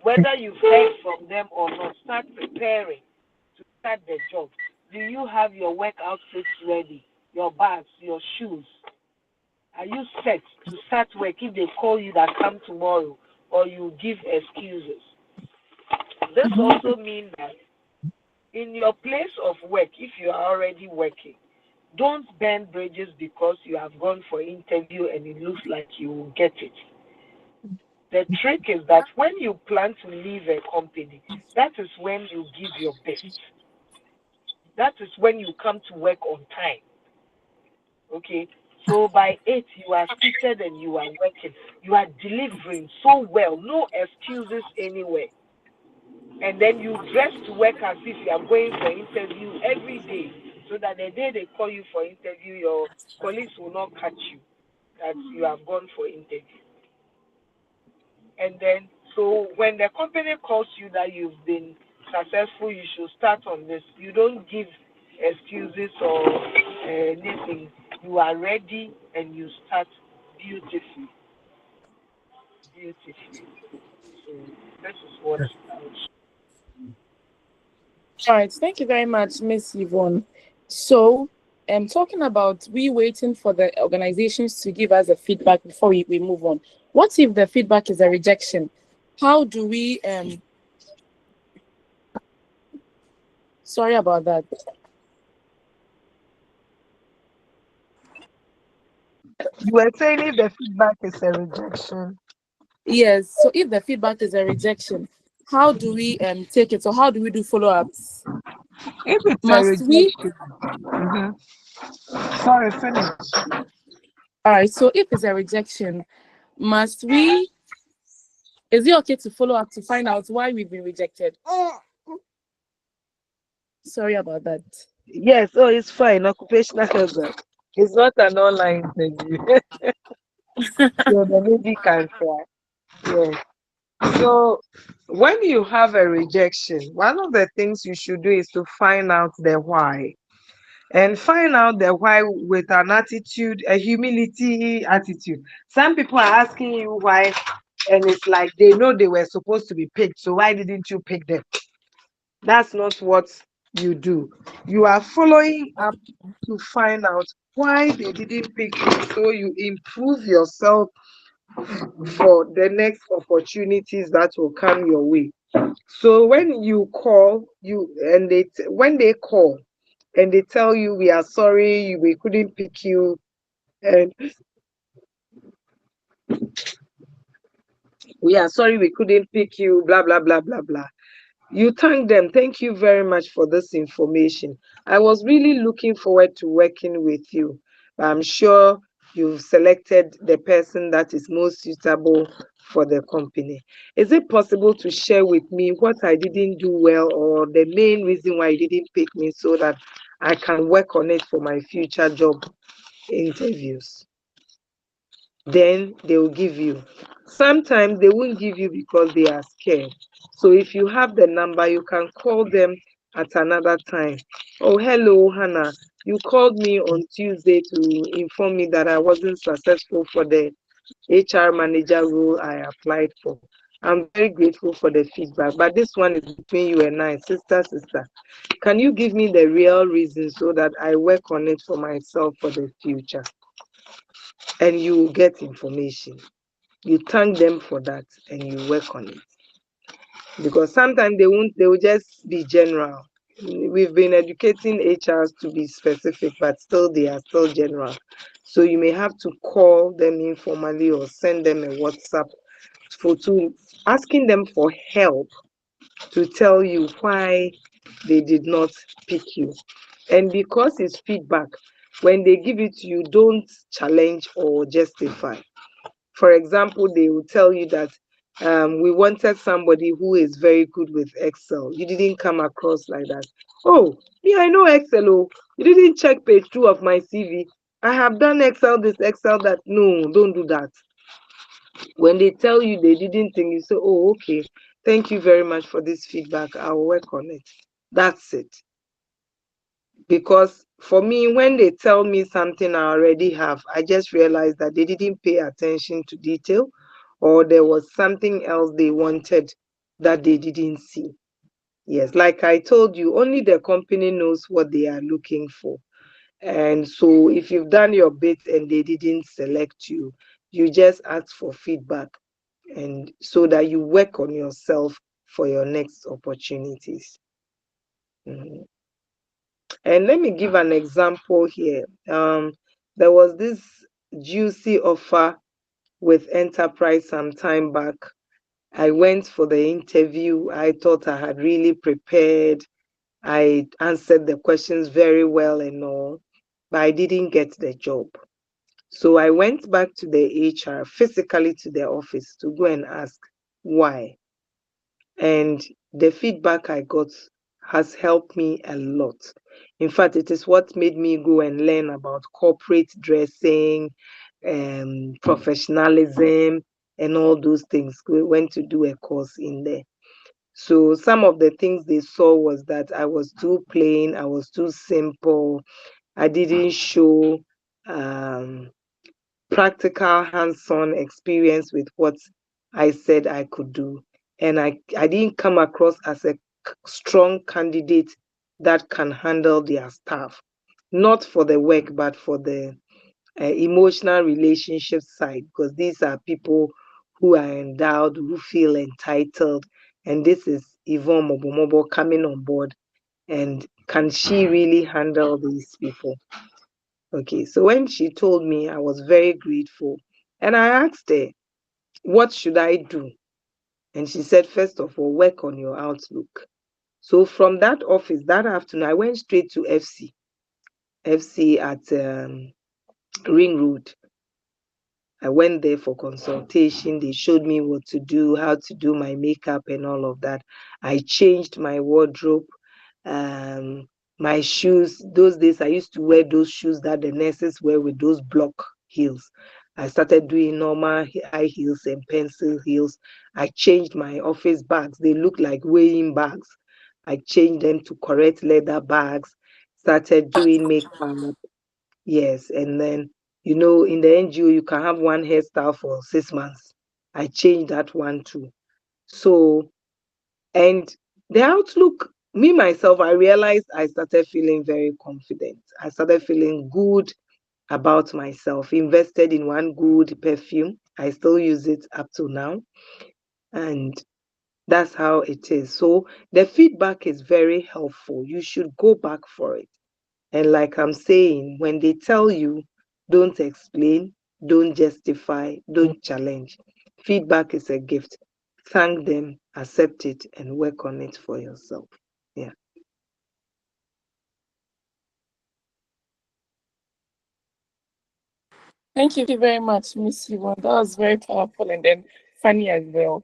Whether you've heard from them or not, start preparing to start the job. Do you have your work outfits ready? Your bags, your shoes? Are you set to start work if they call you that come tomorrow or you give excuses? This also means that in your place of work, if you are already working, don't burn bridges because you have gone for interview and it looks like you will get it. The trick is that when you plan to leave a company, that is when you give your best. That is when you come to work on time. Okay? So by 8, you are seated and you are working. You are delivering so well, no excuses anywhere. And then you dress to work as if you are going for interview every day, so that the day they call you for interview, your colleagues will not catch you that you have gone for interview. And then, so when the company calls you that you've been successful, you should start on this. You don't give excuses or anything. You are ready and you start beautifully. Beautifully. So this is what I would. All right, thank you very much, Miss Yvonne. So, talking about we waiting for the organizations to give us a feedback before we move on. What if the feedback is a rejection? How do we sorry about that. You were saying if the feedback is a rejection. Yes, so if the feedback is a rejection, how do we take it? So how do we do follow-ups? If it's a Must we? rejection. Sorry, finish. All right, so if it's a rejection, must we? Is it okay to follow up to find out why we've been rejected? Sorry about that. Yes, oh, it's fine. Occupational health. It's not an online interview. So the lady can try. Yes. So when you have a rejection, one of the things you should do is to find out the why. And find out the why with an attitude, a humility attitude. Some people are asking you why, and it's like they know they were supposed to be picked. So why didn't you pick them? That's not what you do. You are following up to find out why they didn't pick you, so you improve yourself for the next opportunities that will come your way. So when you call you and when they call and they tell you we are sorry we couldn't pick you and we are sorry we couldn't pick you, blah blah blah blah blah, you thank them. Thank you very much for this information. I was really looking forward to working with you. I'm sure you've selected the person that is most suitable for the company. Is it possible to share with me what I didn't do well or the main reason why you didn't pick me so that I can work on it for my future job interviews? Then they will give you. Sometimes they won't give you because they are scared. So if you have the number, you can call them at another time. Oh, hello, Hannah. You called me on Tuesday to inform me that I wasn't successful for the HR manager role I applied for. I'm very grateful for the feedback, but this one is between you and I, sister. Can you give me the real reason so that I work on it for myself for the future? And you will get information. You thank them for that and you work on it. Because sometimes they will just be general. We've been educating HRs to be specific, but still they are still general. So you may have to call them informally or send them a WhatsApp to asking them for help to tell you why they did not pick you. And because it's feedback, when they give it to you, don't challenge or justify. For example, they will tell you that we wanted somebody who is very good with Excel. You didn't come across like that. Oh, yeah, I know Excel. Oh, you didn't check page 2 of my CV. I have done Excel, this Excel, that. No, don't do that. When they tell you they didn't think, you say, oh, okay, thank you very much for this feedback. I'll work on it. That's it. Because for me, when they tell me something I already have, I just realize that they didn't pay attention to detail, or there was something else they wanted that they didn't see. Yes, like I told you, only the company knows what they are looking for. And so if you've done your bit and they didn't select you, you just ask for feedback, and so that you work on yourself for your next opportunities. Mhm. And let me give an example here. There was this juicy offer with Enterprise some time back. I went for the interview. I thought I had really prepared. I answered the questions very well and all, but I didn't get the job. So I went back to the HR, physically to their office, to go and ask why. And the feedback I got has helped me a lot. In fact, it is what made me go and learn about corporate dressing, professionalism, and all those things. We went to do a course in there. So some of the things they saw was that I was too plain, I was too simple, I didn't show um, practical hands-on experience with what I said I could do. And I didn't come across as a strong candidate that can handle their staff, not for the work, but for the emotional relationship side, because these are people who are endowed, who feel entitled. And this is Yvonne Mobomobo coming on board. And can she really handle these people? Okay, so when she told me, I was very grateful. And I asked her, what should I do? And she said, first of all, work on your outlook. So from that office that afternoon, I went straight to FC at Ring Road. I went there for consultation. They showed me what to do, how to do my makeup and all of that. I changed my wardrobe, um, my shoes. Those days I used to wear those shoes that the nurses wear with those block heels. I started doing normal high heels and pencil heels. I changed my office bags. They look like weighing bags. I changed them to correct leather bags, started doing makeup. Yes, and then in the NGO you can have one hairstyle for 6 months. I changed that one too. So, and the outlook, me myself, I realized I started feeling very confident. I started feeling good about myself. Invested in one good perfume. I still use it up to now. And that's how it is. So the feedback is very helpful. You should go back for it. And like I'm saying, when they tell you, don't explain, don't justify, don't challenge. Feedback is a gift. Thank them, accept it, and work on it for yourself. Yeah. Thank you very much, Miss Yvonne. That was very powerful and then funny as well.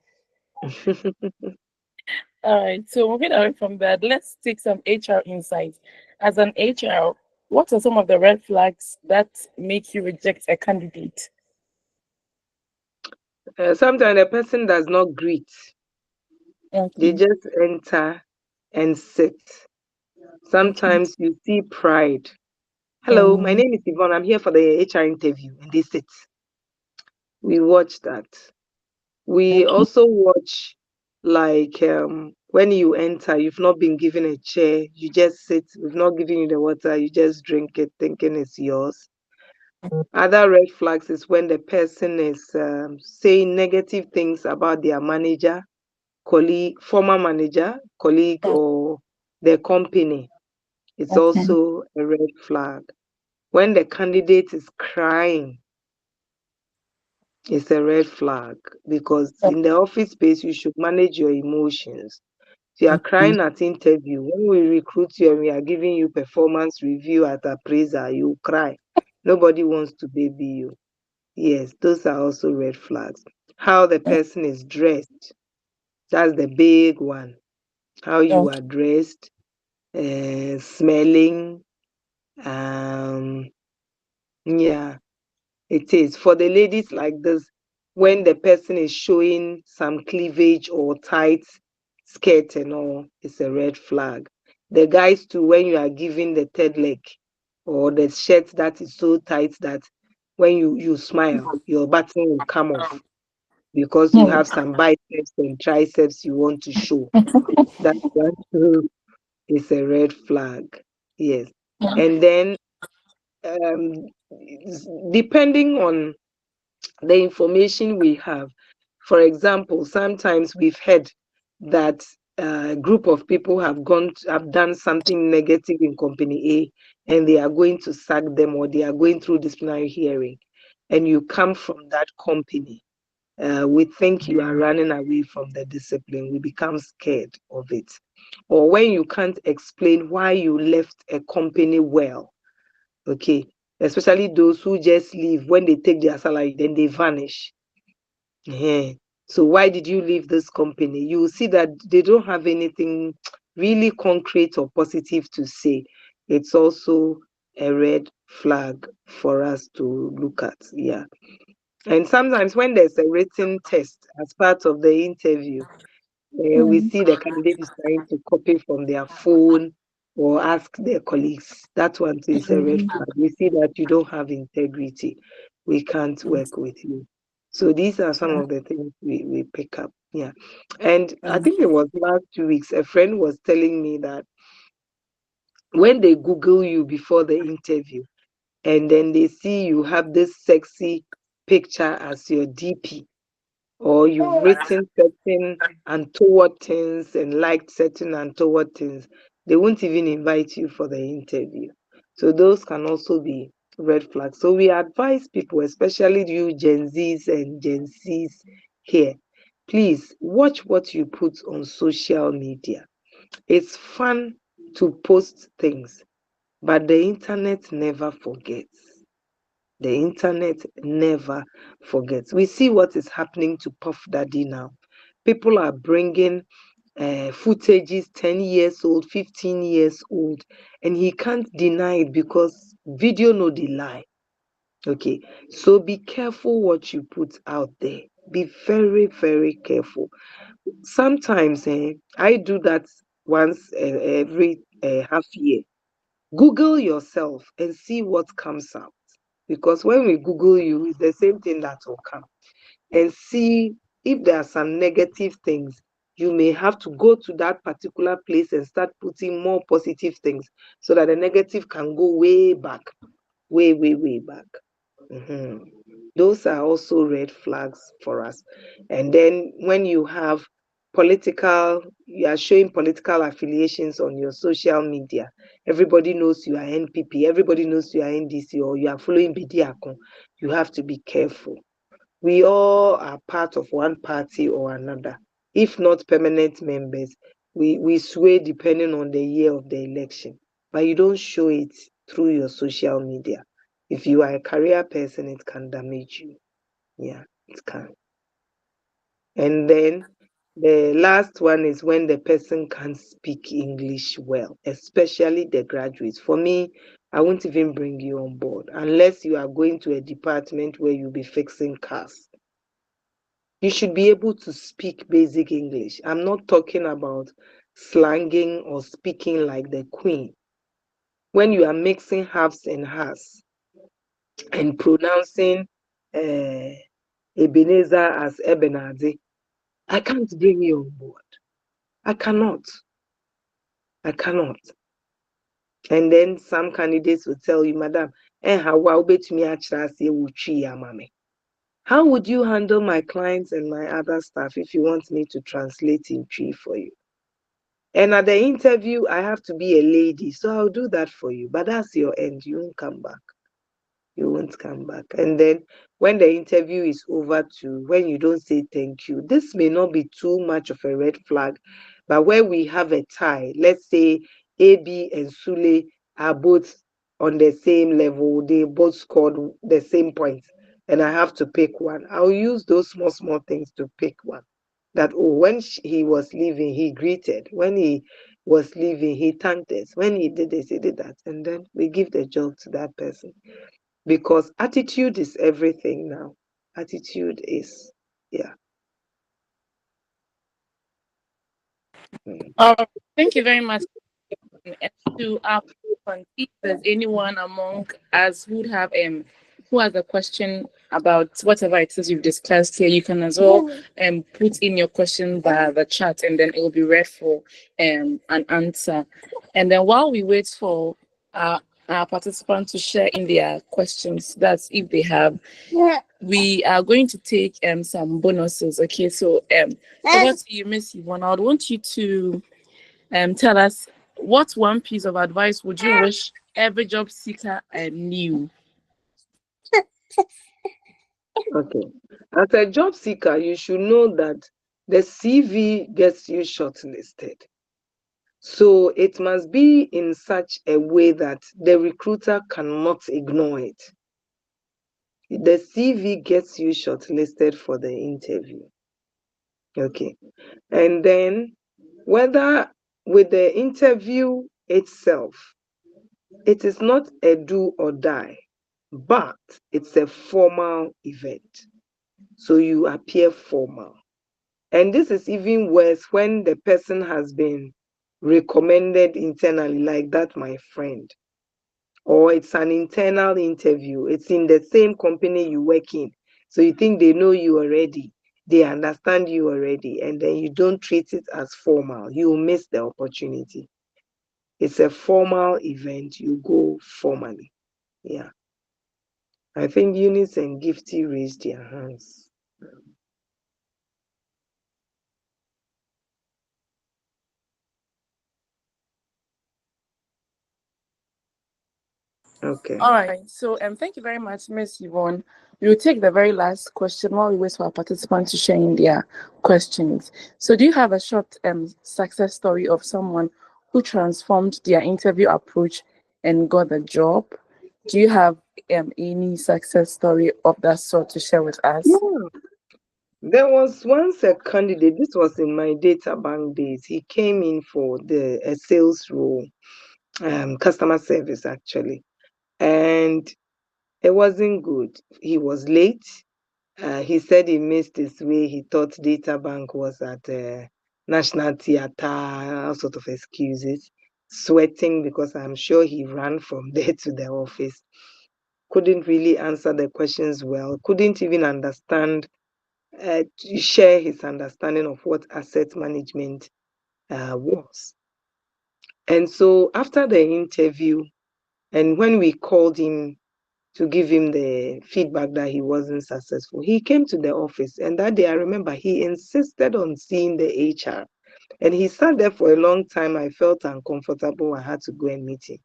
All right, so moving away from that, let's take some HR insights. As an HR, what are some of the red flags that make you reject a candidate? Sometimes a person does not greet, they Okay. just enter and sit. Okay. Sometimes you see pride. Hello, my Um, name is Yvonne. I'm here for the HR interview, and they sit. We watch that. We okay. also watch, like, when you enter, you've not been given a chair, you just sit, we've not given you the water, you just drink it thinking it's yours. Other red flags is when the person is saying negative things about their manager, colleague, former manager, colleague, or their company. It's also a red flag. When the candidate is crying, it's a red flag, because in the office space, you should manage your emotions. If you are crying at interview, when we recruit you and we are giving you performance review at appraiser, you cry. Nobody wants to baby you. Yes, those are also red flags. How the person is dressed, that's the big one. How you are dressed, smelling, yeah, it is. For the ladies like this, when the person is showing some cleavage or tight skirt and all, it's a red flag. The guys too, when you are giving the third leg or the shirt that is so tight that when you smile, your button will come off because you have some biceps and triceps you want to show. That one too is a red flag. Yes. And then um, depending on the information we have. For example, sometimes we've heard that a group of people have done something negative in company A, and they are going to sack them, or they are going through disciplinary hearing, and you come from that company. We think you are running away from the discipline. We become scared of it. Or when you can't explain why you left a company well, okay, especially those who just leave when they take their salary, then they vanish. Yeah. So why did you leave this company? You will see that they don't have anything really concrete or positive to say. It's also a red flag for us to look at. Yeah. And sometimes when there's a written test as part of the interview, we see the candidate is trying to copy from their phone or ask their colleagues. That one is a red flag. We see that you don't have integrity. We can't work with you. So these are some of the things we pick up. Yeah. And I think it was last 2 weeks, a friend was telling me that when they Google you before the interview and then they see you have this sexy picture as your DP, or you've written certain untoward things and liked certain untoward things, they won't even invite you for the interview. So those can also be red flags. So we advise people, especially you Gen Zs and Gen Cs here, please watch what you put on social media. It's fun to post things, but the internet never forgets. The internet never forgets. We see what is happening to Puff Daddy now. People are bringing footages 10 years old, 15 years old, and he can't deny it because video no dey lie. Okay, so be careful what you put out there. Be very, very careful. Sometimes I do that once every half year. Google yourself and see what comes out. Because when we Google you, it's the same thing that will come. And see if there are some negative things, you may have to go to that particular place and start putting more positive things so that the negative can go way back, way, way, way back. Mhm. Those are also red flags for us. And then when you have you are showing political affiliations on your social media. Everybody knows you are NPP, everybody knows you are NDC, or you are following Bidiakon. You have to be careful. We all are part of one party or another. If not permanent members, we sway depending on the year of the election. But you don't show it through your social media. If you are a career person, it can damage you. Yeah, it can. And then the last one is when the person can't speak English well, especially the graduates. For me, I won't even bring you on board unless you are going to a department where you'll be fixing cars. You should be able to speak basic English. I'm not talking about slanging or speaking like the queen. When you are mixing haves and has and pronouncing Ebenezer as Ebenazi, I can't bring you on board. I cannot. I cannot. And then some candidates will tell you, Madam, how would you handle my clients and my other staff if you want me to translate in Twi for you? And at the interview, I have to be a lady, so I'll do that for you. But that's your end. You won't come back. You won't come back. And then when the interview is over too, when you don't say thank you, this may not be too much of a red flag, but where we have a tie, let's say AB and Sule are both on the same level, they both scored the same points, and I have to pick one. I'll use those small things to pick one. That, oh, when he was leaving, he greeted. When he was leaving, he thanked us. When he did this, he did that. And then we give the job to that person. Because attitude is everything now. Attitude is, yeah. Thank you very much. And to our if there's anyone among us who have who has a question about whatever it is you've discussed here, you can as well put in your question via the chat, and then it will be read for an answer. And then while we wait for our participants to share in their questions, that's if they have, we are going to take some bonuses. Okay, so over to you, Miss Yvonne. I would want you to tell us, what one piece of advice would you wish every job seeker knew? Okay. As a job seeker, you should know that the CV gets you shortlisted. So it must be in such a way that the recruiter cannot ignore it. The CV gets you shortlisted for the interview. Okay. And then whether with the interview itself, it is not a do or die, but it's a formal event. So you appear formal. And this is even worse when the person has been recommended internally, like that, my friend. Or it's an internal interview. It's in the same company you work in. So you think they know you already. They understand you already. And then you don't treat it as formal. You miss the opportunity. It's a formal event. You go formally. Yeah. I think Eunice and Gifty raised their hands. Okay. All right. So thank you very much, Miss Yvonne. We'll take the very last question while we wait for our participants to share in their questions. So do you have a short success story of someone who transformed their interview approach and got the job? Do you have any success story of that sort to share with us? Yeah. There was once a candidate, this was in my data bank days. He came in for a sales role, customer service actually. And it wasn't good. He was late. He said he missed his way. He thought data bank was at National Theatre, all sort of excuses. Sweating because I'm sure he ran from there to the office. Couldn't really answer the questions well. Couldn't even understand, share his understanding of what asset management was. And so after the interview, and when we called him to give him the feedback that he wasn't successful, he came to the office. And that day, I remember he insisted on seeing the HR. And he sat there for a long time. I felt uncomfortable. I had to go and meet him.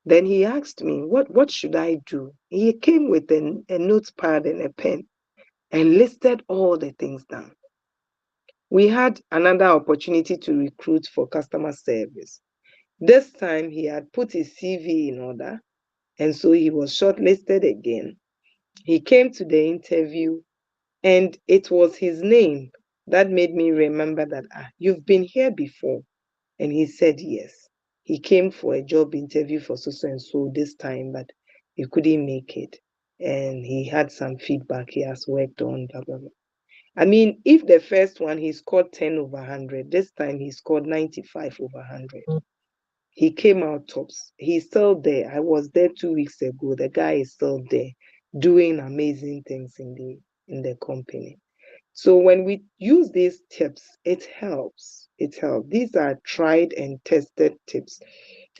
Then he asked me, what should I do? He came with a notepad and a pen and listed all the things down. We had another opportunity to recruit for customer service. This time he had put his CV in order, and so he was shortlisted again. He came to the interview, and it was his name that made me remember that, you've been here before. And he said yes. He came for a job interview for so and so this time, but he couldn't make it. And he had some feedback he has worked on, blah, blah, blah. I mean, if the first one he scored 10 over 100, this time he scored 95 over 100. He came out tops. He's still there. I was there 2 weeks ago. The guy is still there doing amazing things in the company. So when we use these tips, it helps. It helps. These are tried and tested tips.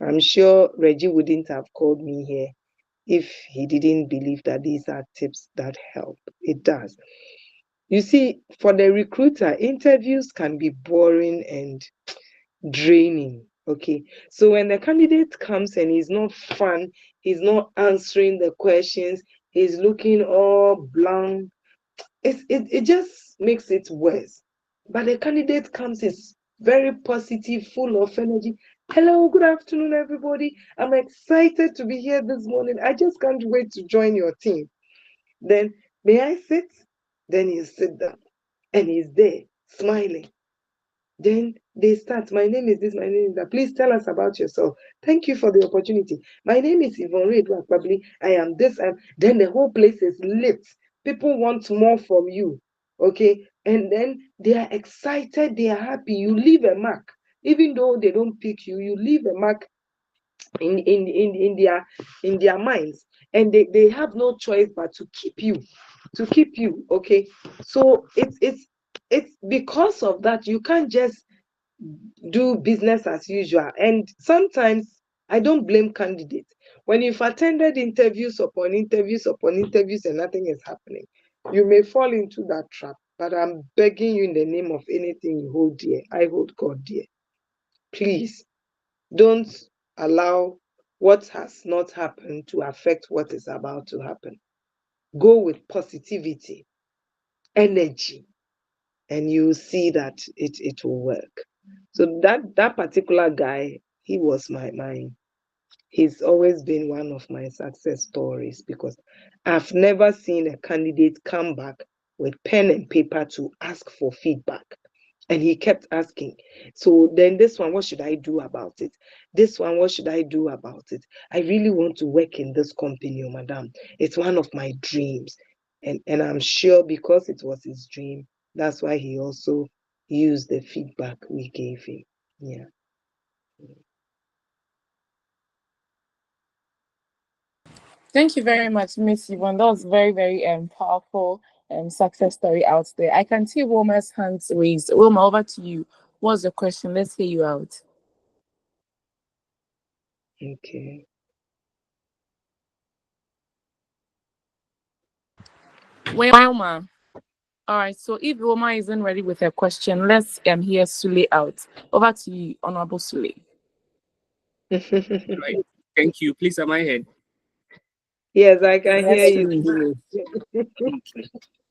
I'm sure Reggie wouldn't have called me here if he didn't believe that these are tips that help. It does. You see, for the recruiter, interviews can be boring and draining. Okay. So when the candidate comes and he's not fun, he's not answering the questions, he's looking all blank, it just makes it worse. But the candidate comes is very positive, full of energy. Hello, good afternoon, everybody. I'm excited to be here this morning. I just can't wait to join your team. Then, may I sit? Then you sit down and he's there smiling. Then they start, my name is this, my name is that. Please tell us about yourself. Thank you for the opportunity. My name is Yvonne Reid Wakpabli. I am this. Then the whole place is lit. People want more from you. Okay. And then they are excited, they are happy. You leave a mark. Even though they don't pick you, you leave a mark in their minds. And they have no choice but to keep you. Okay. So it's because of that you can't just do business as usual. And sometimes I don't blame candidates. When you've attended interviews upon interviews upon interviews and nothing is happening, you may fall into that trap. But I'm begging you in the name of anything you hold dear, I hold God dear. Please don't allow what has not happened to affect what is about to happen. Go with positivity, energy, and you see that it will work. So that particular guy, he was he's always been one of my success stories because I've never seen a candidate come back with pen and paper to ask for feedback. And he kept asking. So then this one, what should I do about it? This one, what should I do about it? I really want to work in this company, oh, madam. It's one of my dreams. And I'm sure because it was his dream, that's why he also used the feedback we gave him. Yeah. Thank you very much, Miss Yvonne. That was very, very powerful success story out there. I can see Wilma's hands raised. Wilma, over to you. What's the question? Let's hear you out. Okay. Wilma. All right. So if Wilma isn't ready with her question, let's hear Sule out. Over to you, Honorable Sule. Right. Thank you. Please, am I heard? Yes, I can hear Yes, you. Sule. Okay.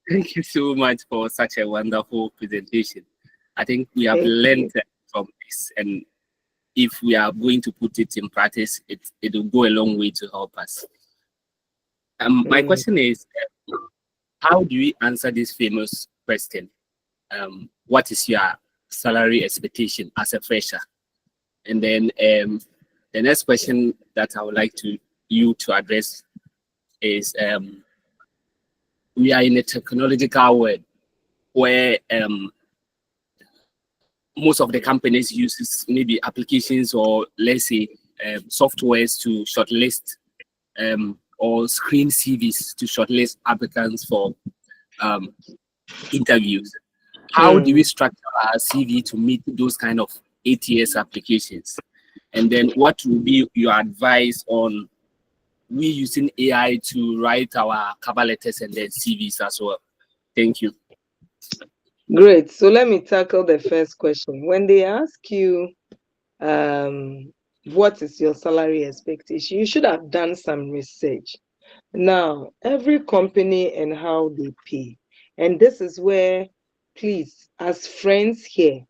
Thank you so much for such a wonderful presentation. I think we have Thank learned you. from this, and if we are going to put it in practice, it will go a long way to help us. My Mm. question is, how do we answer this famous question? What is your salary expectation as a fresher? And then the next question that I would like you to address is we are in a technological world where most of the companies uses maybe applications or let's say softwares to shortlist or screen CVs to shortlist applicants for interviews. How do we structure our CV to meet those kind of ATS applications? And then what will be your advice on we using AI to write our cover letters and then CVs as well? Thank you. Great. So let me tackle the first question. When they ask you, what is your salary expectation, you should have done some research. Now, every company and how they pay. And this is where, please, as friends here,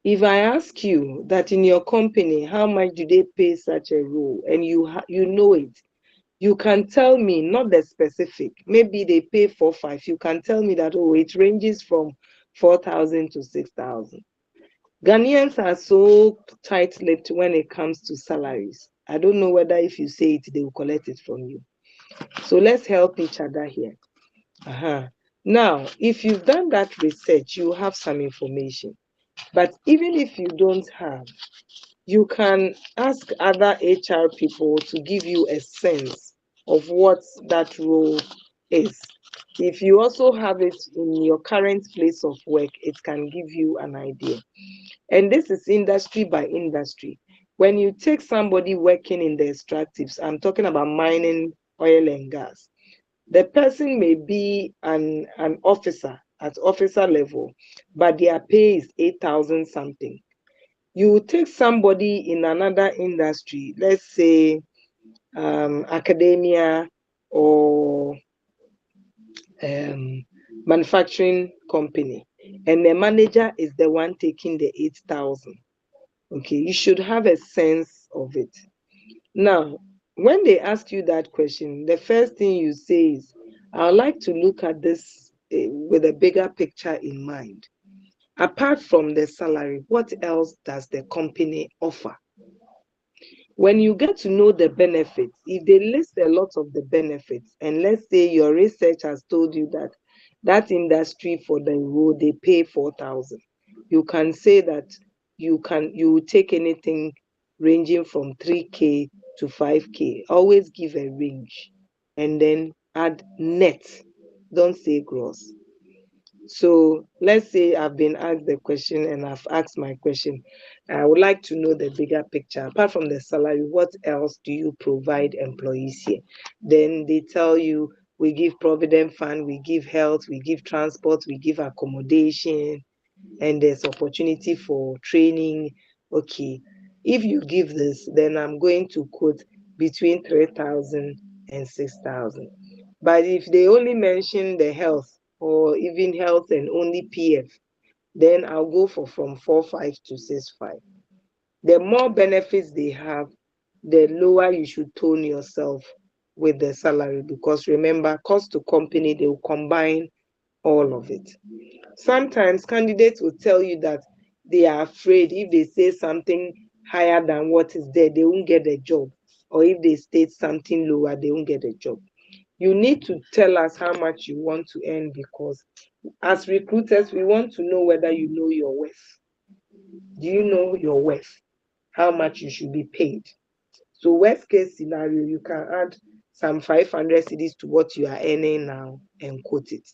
if I ask you that in your company, how much do they pay such a role, and you know it, you can tell me, not the specific, maybe they pay 4-5, you can tell me that, oh, it ranges from 4,000 to 6,000. Ghanaians are so tight-lipped when it comes to salaries. I don't know whether if you say it, they will collect it from you. So let's help each other here. Now, if you've done that research, you have some information. But even if you don't have, you can ask other HR people to give you a sense of what that role is. If you also have it in your current place of work, it can give you an idea. And this is industry by industry. When you take somebody working in the extractives, I'm talking about mining, oil and gas, the person may be an officer at officer level, but their pay is 8,000 something. You take somebody in another industry, let's say academia or manufacturing company, and the manager is the one taking the 8,000. Okay, you should have a sense of it. Now, when they ask you that question, the first thing you say is, I'd like to look at this with a bigger picture in mind. Apart from the salary, what else does the company offer? When you get to know the benefits, if they list a lot of the benefits, and let's say your research has told you that that industry for the role they pay 4,000, you can say that you take anything ranging from 3K to 5K. Always give a range and then add net. Don't say gross. So let's say I've been asked the question and I've asked my question. I would like to know the bigger picture. Apart from the salary, what else do you provide employees here? Then they tell you, we give provident fund, we give health, we give transport, we give accommodation, and there's opportunity for training. Okay, if you give this, then I'm going to quote between 3,000 and 6,000. But if they only mention the health or even health and only PF, then I'll go for from 4,500 to 6,500. The more benefits they have, the lower you should tone yourself with the salary, because remember, cost to company, they will combine all of it. Sometimes candidates will tell you that they are afraid if they say something higher than what is there, they won't get a job. Or if they state something lower, they won't get a job. You need to tell us how much you want to earn, because as recruiters, we want to know whether you know your worth. Do you know your worth? How much you should be paid? So worst case scenario, you can add some 500 cedis to what you are earning now and quote it.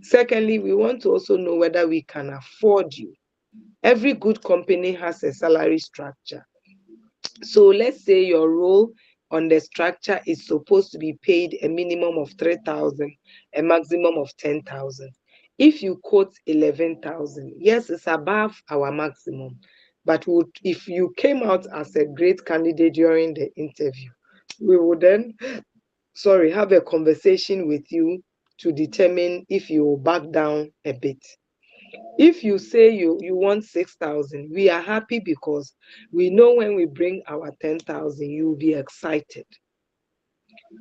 Secondly, we want to also know whether we can afford you. Every good company has a salary structure. So let's say your role on the structure is supposed to be paid a minimum of 3,000, a maximum of 10,000. If you quote 11,000, yes, it's above our maximum. But if you came out as a great candidate during the interview, we would then, have a conversation with you to determine if you will back down a bit. If you say you want 6,000, we are happy, because we know when we bring our 10,000, you will be excited.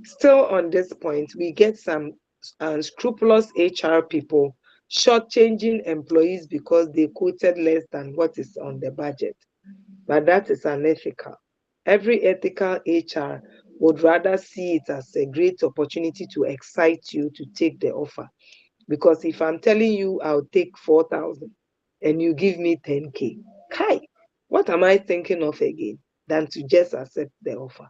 Still on this point, we get some unscrupulous HR people shortchanging employees because they quoted less than what is on the budget. But that is unethical. Every ethical HR would rather see it as a great opportunity to excite you to take the offer. Because if I'm telling you I'll take 4,000 and you give me 10K, Kai, what am I thinking of again than to just accept the offer?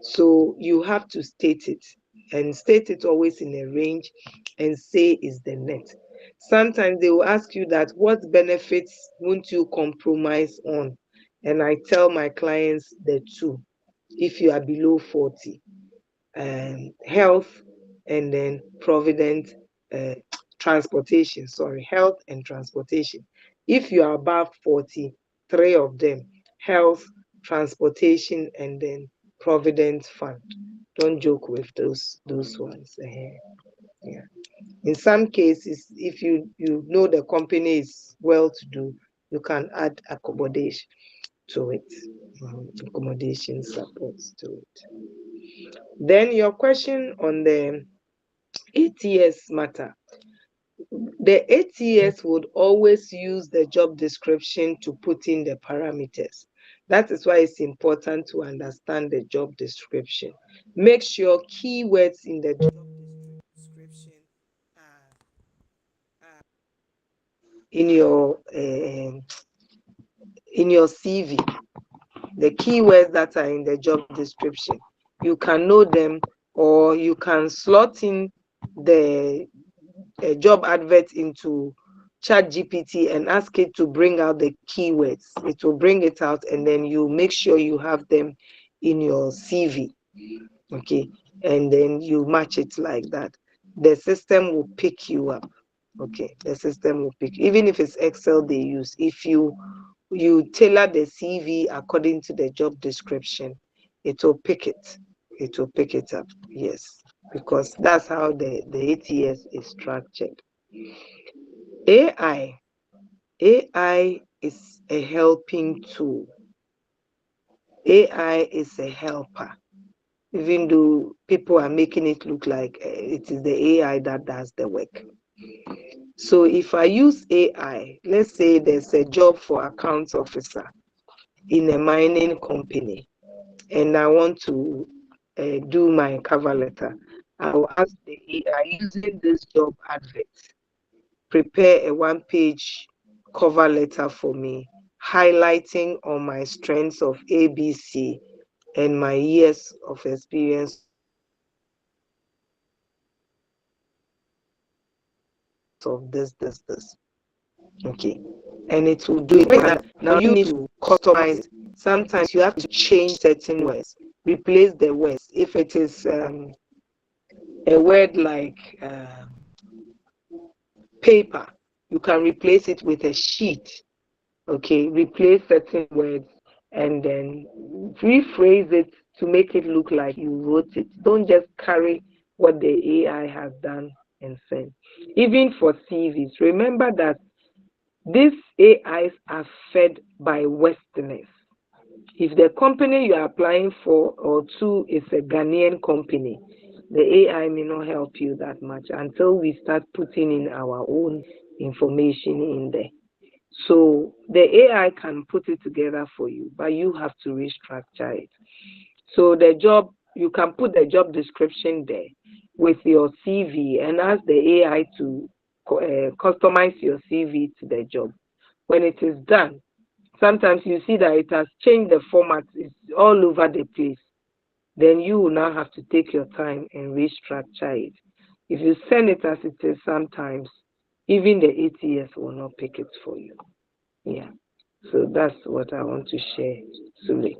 So you have to state it, and state it always in a range, and say is the net. Sometimes they will ask you that, what benefits won't you compromise on? And I tell my clients the two. If you are below 40, health and then provident transportation, health and transportation. If you are above 40, three of them: health, transportation, and then provident fund. Don't joke with those ones. Yeah. In some cases, if you know the company is well to do, you can add accommodation to it, accommodation supports to it. Then your question on the ATS matter. The ATS would always use the job description to put in the parameters. That is why it's important to understand the job description. Make sure keywords in the job description are in your CV. The keywords that are in the job description, you can know them, or you can slot in the job advert into ChatGPT and ask it to bring out the keywords. It will bring it out, and then you make sure you have them in your CV. Okay, and then you match it like that. The system will pick you up. Okay, the system will pick, even if it's Excel they use. If you tailor the CV according to the job description, it will pick it. It will pick it up. Yes, because that's how the ATS is structured. AI is a helping tool. AI is a helper, even though people are making it look like it is the AI that does the work. So if I use AI, let's say there's a job for accounts officer in a mining company, and I want to do my cover letter, I'll ask the AI, using this job advert, prepare a one-page cover letter for me, highlighting on my strengths of ABC and my years of experience of this. Okay, and it will do it. Now you need to customize. Sometimes you have to change certain words, replace the words. If it is a word like paper, you can replace it with a sheet. Okay, replace certain words and then rephrase it to make it look like you wrote it. Don't just carry what the AI has done and send. Even for CVs, remember that these AIs are fed by Westerners. If the company you are applying for or to is a Ghanaian company, the AI may not help you that much until we start putting in our own information in there. So the AI can put it together for you, but you have to restructure it. So the job, you can put the job description there with your CV and ask the AI to customize your CV to the job. When it is done, sometimes you see that it has changed the format, it's all over the place. Then you will now have to take your time and restructure it. If you send it as it is, sometimes even the ATS will not pick it for you. Yeah. So that's what I want to share, Sule.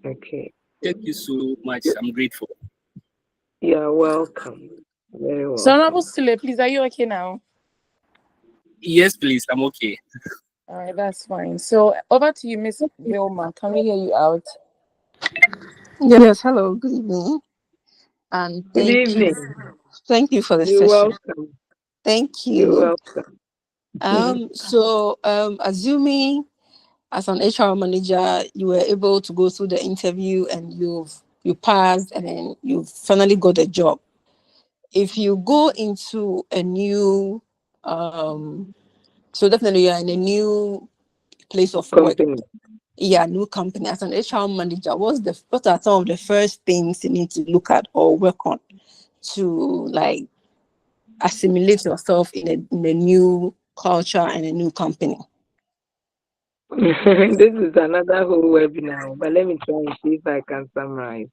Okay. Thank you so much. I'm grateful. You're welcome. Very welcome. So, Honorable Sule, please, are you okay now? Yes, please. I'm okay. All right, that's fine. So, over to you, Miss Vilma. Can we hear you out? Yes, hello, good evening. And Good evening. Thank you for the You're session. welcome. Thank You're you. welcome. Assuming as an HR manager, you were able to go through the interview and you passed and then you finally got a job. If you go into a new, so definitely you're in a new place of work. Company. Yeah, new company. As an HR manager, what are some of the first things you need to look at or work on to like assimilate yourself in a new culture and a new company? This is another whole webinar, but let me try and see if I can summarize.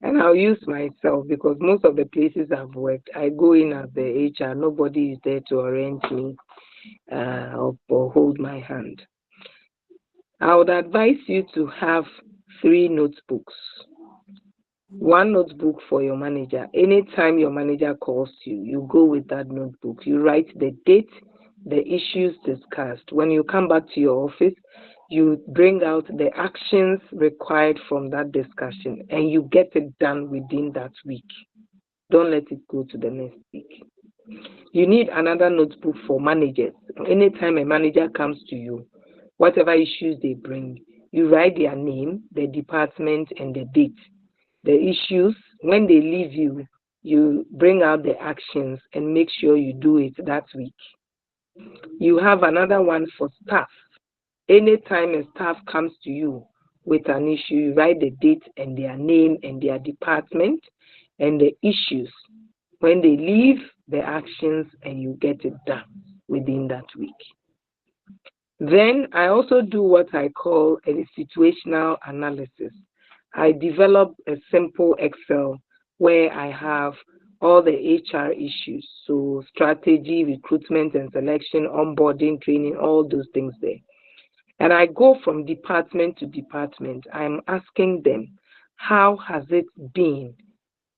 And I'll use myself because most of the places I've worked, I go in as the HR. Nobody is there to orient me or hold my hand. I would advise you to have 3 notebooks. 1 notebook for your manager. Anytime your manager calls you, you go with that notebook. You write the date, the issues discussed. When you come back to your office, you bring out the actions required from that discussion and you get it done within that week. Don't let it go to the next week. You need another notebook for managers. Anytime a manager comes to you, whatever issues they bring, you write their name, the department, and the date. The issues, when they leave you, you bring out the actions and make sure you do it that week. You have another one for staff. Anytime a staff comes to you with an issue, you write the date and their name and their department and the issues. When they leave, the actions, and you get it done within that week. Then I also do what I call a situational analysis. I develop a simple Excel where I have all the HR issues. So strategy, recruitment and selection, onboarding, training, all those things there. And I go from department to department. I'm asking them, how has it been?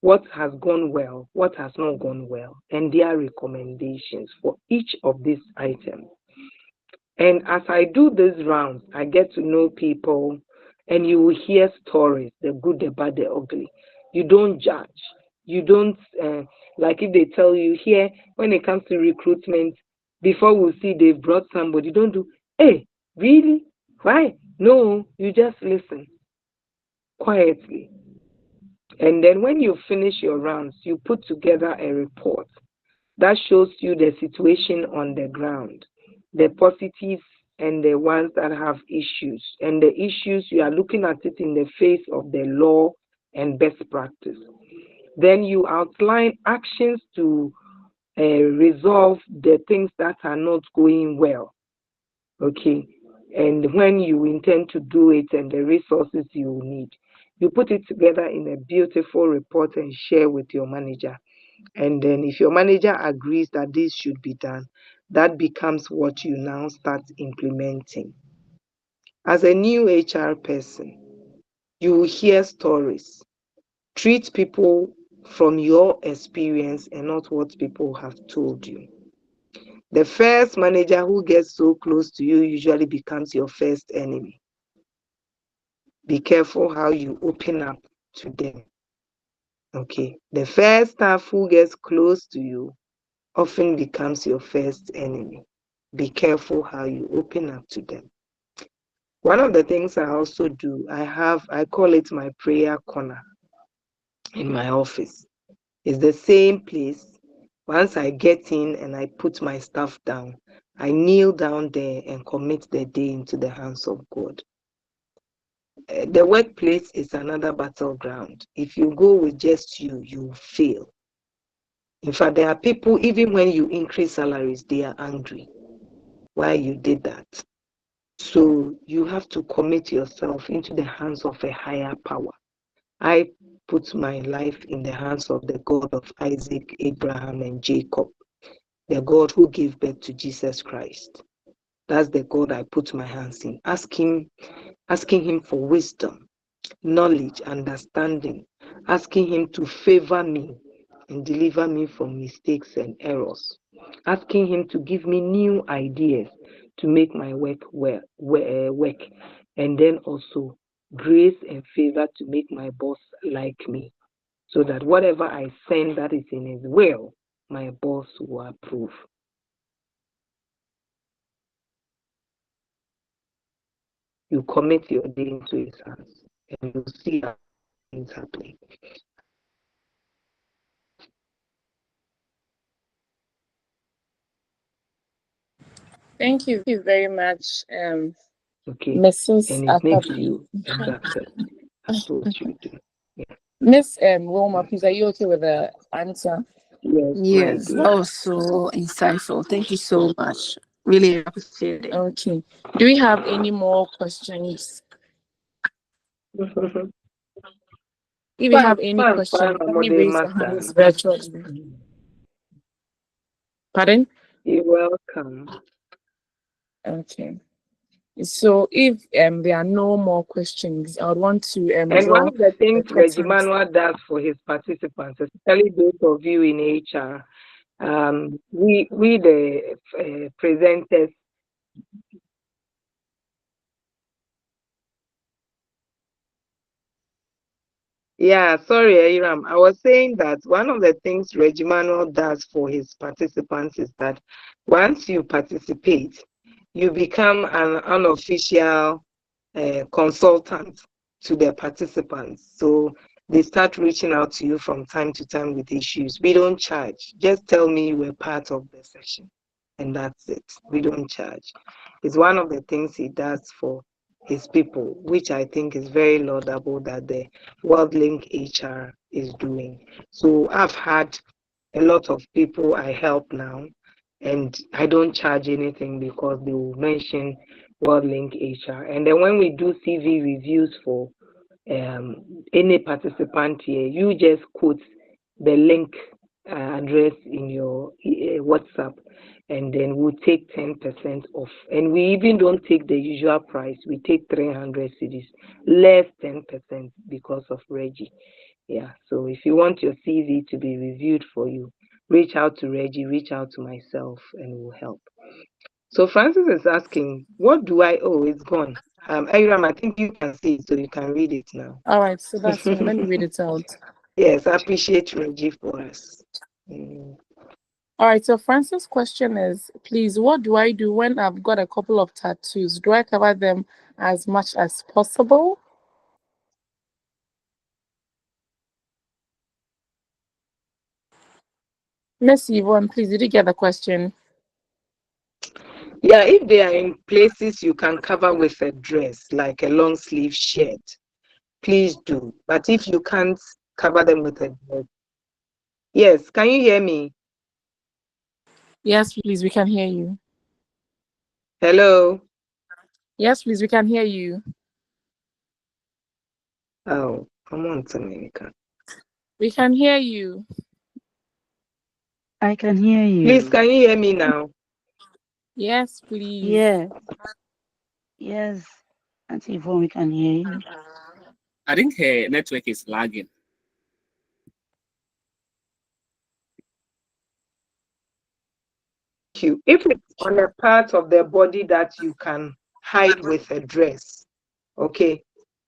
What has gone well? What has not gone well? And their recommendations for each of these items. And as I do these rounds, I get to know people, and you will hear stories, the good, the bad, the ugly. You don't judge. You don't, like if they tell you here, when it comes to recruitment, before we see they've brought somebody, don't do, hey, really? Why? No, you just listen quietly. And then when you finish your rounds, you put together a report that shows you the situation on the ground, the positives and the ones that have issues. And the issues, you are looking at it in the face of the law and best practice. Then you outline actions to resolve the things that are not going well. Okay. And when you intend to do it and the resources you will need. You put it together in a beautiful report and share with your manager. And then if your manager agrees that this should be done, that becomes what you now start implementing. As a new HR person, you will hear stories. Treat people from your experience and not what people have told you. The first manager who gets so close to you usually becomes your first enemy. Be careful how you open up to them. Okay. The first staff who gets close to you often becomes your first enemy. Be careful how you open up to them. One of the things I also do, I call it my prayer corner in my office. It's the same place. Once I get in and I put my stuff down, I kneel down there and commit the day into the hands of God. The workplace is another battleground. If you go with just you, you fail. In fact, there are people, even when you increase salaries, they are angry why you did that. So you have to commit yourself into the hands of a higher power. I put my life in the hands of the God of Isaac, Abraham, and Jacob, the God who gave birth to Jesus Christ. That's the God I put my hands in. Asking him for wisdom, knowledge, understanding, asking him to favor me and deliver me from mistakes and errors, asking him to give me new ideas to make my work work, and then also grace and favor to make my boss like me, so that whatever I send that is in his will, my boss will approve. You commit your day into his hands and you'll see how things happening. Thank you very much, Okay. Mrs. And it makes Akapi. you a success. That's what you do. Miss Wilma, please, are you okay with the answer? Yes, Yes, my that was so insightful. Thank you so much. Really appreciate it. Okay. Do we have any more questions? dear. If you have any questions, kindly raise your hands virtually. Pardon? You're welcome. Okay. So if there are no more questions, I would want to And draw one of the things the Reggie curtains. Manuel does for his participants, especially those of you in HR, we the presenters. Yeah, sorry, Iram. I was saying that one of the things Reggie Manuel does for his participants is that once you participate, you become an unofficial consultant to the participants. So they start reaching out to you from time to time with issues. We don't charge. Just tell me you were part of the session, and that's it. We don't charge. It's one of the things he does for his people, which I think is very laudable that the WorldLink HR is doing. So I've had a lot of people I help now, and I don't charge anything because they will mention WorldLink HR. And then when we do CV reviews for any participant here, you just quote the link address in your WhatsApp, and then we'll take 10% off. And we even don't take the usual price. We take 300 cedis, less 10% because of Reggie. Yeah. So if you want your CV to be reviewed for you, reach out to Reggie, reach out to myself, and we'll help. So Francis is asking, what do I owe? It's gone. Aram, I think you can see it, so you can read it now. All right, so that's fine. Let me read it out. Yes, I appreciate Reggie for us. All right, so Francis' question is, please, what do I do when I've got a couple of tattoos? Do I cover them as much as possible? Miss Yvonne, please, did you get the question? Yeah, if they are in places you can cover with a dress, like a long sleeve shirt, please do. But if you can't cover them with a dress, yes, can you hear me? Yes, please, we can hear you. Hello? Yes, please, we can hear you. Oh, come on, Tanika. We can hear you. I can hear you. Please, can you hear me now? Yes, please. Yeah. Yes. Auntie Yvonne, we can hear you. I think her network is lagging. You. If it's on a part of the body that you can hide with a dress, okay,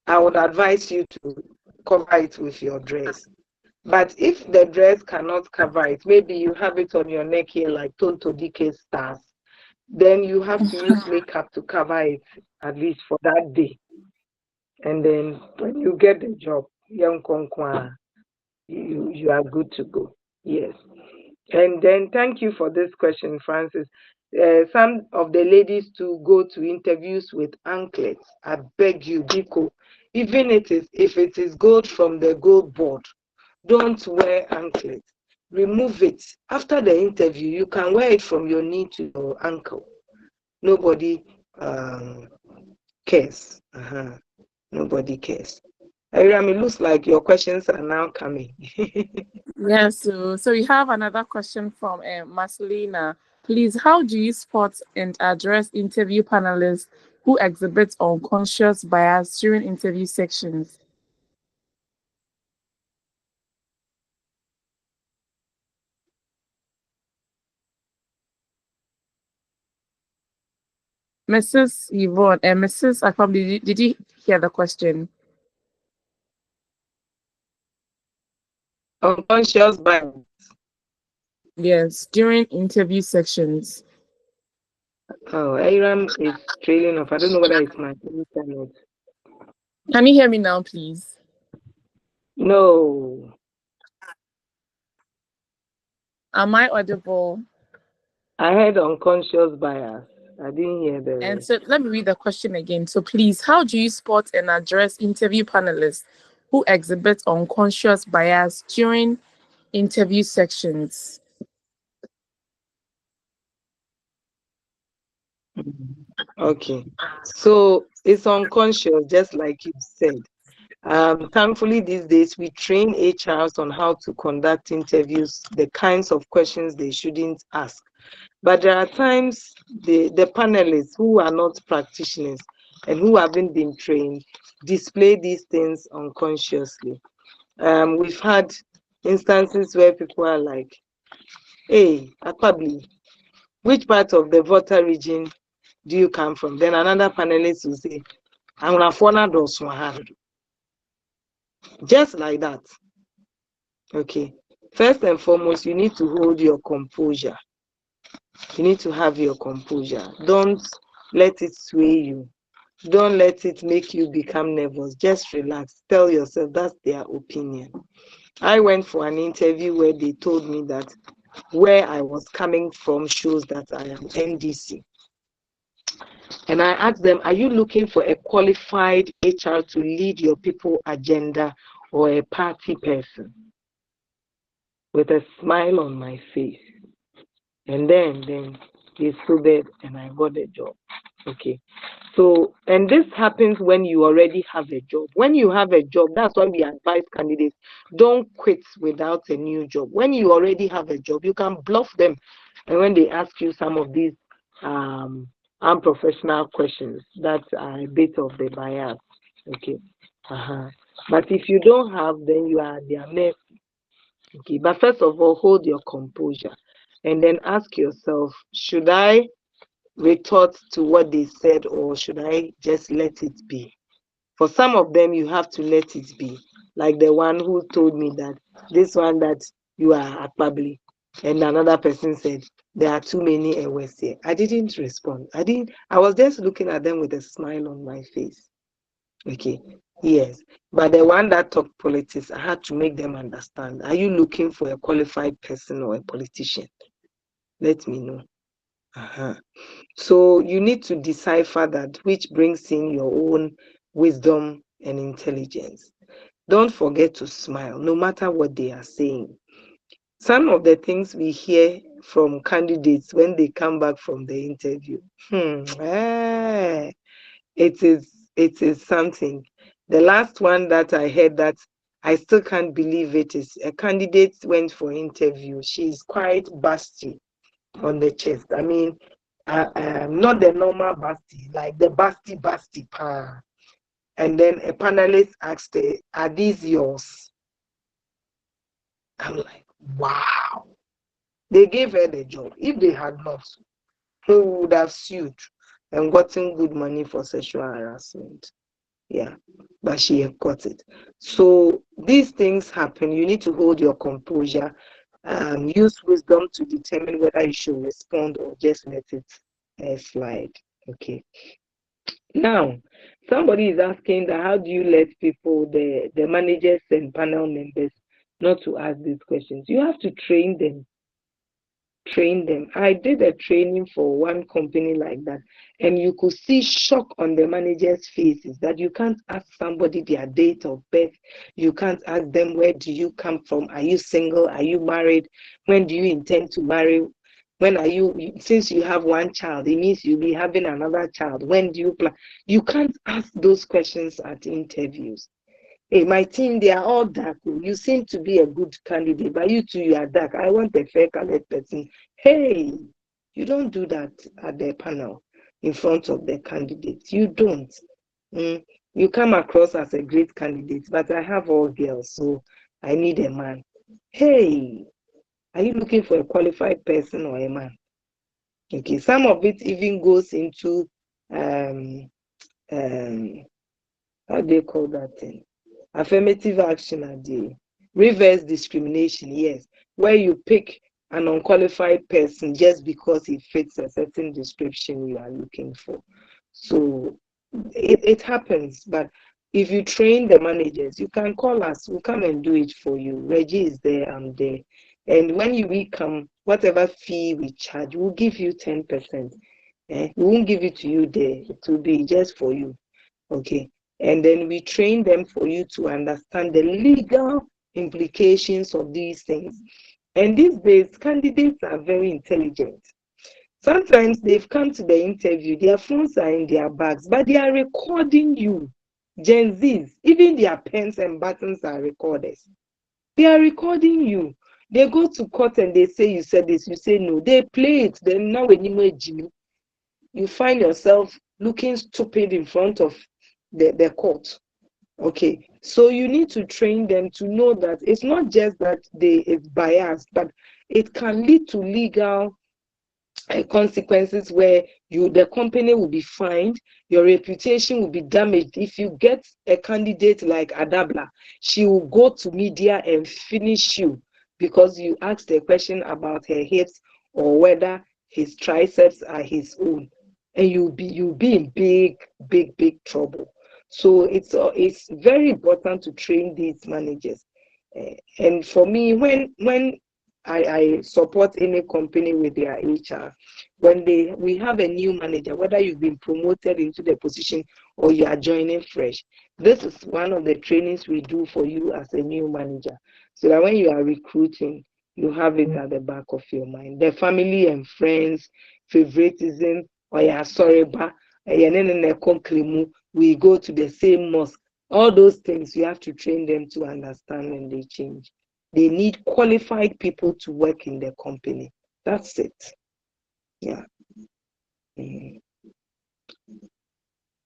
I would advise you to cover it with your dress. But if the dress cannot cover it, maybe you have it on your neck here like Tonto DK stars, then you have to use makeup to cover it at least for that day. And then when you get the job, you are good to go. Yes. And then thank you for this question, Francis. Some of the ladies to go to interviews with anklets. I beg you, Biko, even if it is gold from the gold board, don't wear anklets. Remove it. After the interview, you can wear it from your knee to your ankle. Nobody cares. Nobody cares. Aram, it looks like your questions are now coming. Yes, so we have another question from Marcelina. Please, how do you spot and address interview panelists who exhibit unconscious bias during interview sections? Mrs. Yvonne and Mrs. Akwabli, did you hear the question? Unconscious bias. Yes, during interview sections. Oh, Aram is trailing off. I don't know whether it's my internet. Can you hear me now, please? No. Am I audible? I heard unconscious bias. I didn't hear the And rest. so let me read the question again. So please, how do you spot and address interview panelists who exhibit unconscious bias during interview sections? Okay. So it's unconscious, just like you said. Thankfully, these days we train HRs on how to conduct interviews, the kinds of questions they shouldn't ask. But there are times the panelists who are not practitioners and who haven't been trained display these things unconsciously. We've had instances where people are like, hey, Akpabli, which part of the Volta region do you come from? Then another panelist will say, I'm a Fona Doswahar. Just like that. Okay. First and foremost, you need to hold your composure. You need to have your composure. Don't let it sway you. Don't let it make you become nervous. Just relax. Tell yourself that's their opinion. I went for an interview where they told me that where I was coming from shows that I am NDC. And I asked them, are you looking for a qualified HR to lead your people agenda or a party person? With a smile on my face. And then they stood and I got the job. Okay. So, and this happens when you already have a job. When you have a job, that's why we advise candidates don't quit without a new job. When you already have a job, you can bluff them. And when they ask you some of these unprofessional questions, that are a bit of the bias. Okay. But if you don't have, then you are their mercy. Okay. But first of all, hold your composure and then ask yourself, should I retort to what they said, or should I just let it be? For some of them, you have to let it be. Like the one who told me that this one that you are Akpabli, and another person said there are too many Ewes here. I didn't respond. I was just looking at them with a smile on my face. Okay. Yes. But the one that talked politics, I had to make them understand. Are you looking for a qualified person or a politician? Let me know. So you need to decipher that, which brings in your own wisdom and intelligence. Don't forget to smile, no matter what they are saying. Some of the things we hear from candidates when they come back from the interview, it is something. The last one that I heard that I still can't believe it is a candidate went for interview. She's quite busty on the chest. I mean, not the normal busty, like the busty pa. And then a panelist asked her, "Are these yours?" I'm like, wow. They gave her the job. If they had not, who would have sued and gotten good money for sexual harassment? Yeah, but she have got it. So these things happen. You need to hold your composure. Use wisdom to determine whether you should respond or just let it slide. Okay. Now, somebody is asking that how do you let people, the managers and panel members, not to ask these questions? You have to train them. I did a training for one company like that, and you could see shock on the managers' faces that you can't ask somebody their date of birth. You can't ask them, where do you come from? Are you single? Are you married? When do you intend to marry? When are you, since you have one child, it means you'll be having another child. When do you plan? You can't ask those questions at interviews. Hey, my team, they are all dark. You seem to be a good candidate, but you too, you are dark. I want a fair colored person. Hey, you don't do that at the panel in front of the candidates. You don't. You come across as a great candidate, but I have all girls, so I need a man. Hey, are you looking for a qualified person or a man? Okay, some of it even goes into how do they call that thing? Affirmative action at the reverse discrimination, yes, where you pick an unqualified person just because he fits a certain description you are looking for. So it happens, but if you train the managers, you can call us, we'll come and do it for you. Reggie is there, I'm there. And when we come, whatever fee we charge, we'll give you 10%. We won't give it to you there, it will be just for you. Okay. And then we train them for you to understand the legal implications of these things. And these days, candidates are very intelligent. Sometimes they've come to the interview, their phones are in their bags, but they are recording you. Gen Zs, even their pens and buttons are recorders. They are recording you. They go to court and they say you said this, you say no. They play it. Then now anymore, Jimmy, you find yourself looking stupid in front of the court. Okay, so you need to train them to know that it's not just that it's biased, but it can lead to legal consequences where the company will be fined, your reputation will be damaged. If you get a candidate like Adabla, she will go to media and finish you because you asked a question about her hips or whether his triceps are his own, and you'll be in big trouble. So it's very important to train these managers. And for me, when I support any company with their HR, when we have a new manager, whether you've been promoted into the position or you are joining fresh, this is one of the trainings we do for you as a new manager, so that when you are recruiting, you have it at the back of your mind. The family and friends, favoritism, or yeah, sorry, but we go to the same mosque. All those things you have to train them to understand when they change. They need qualified people to work in the company. That's it. Yeah. Mhm.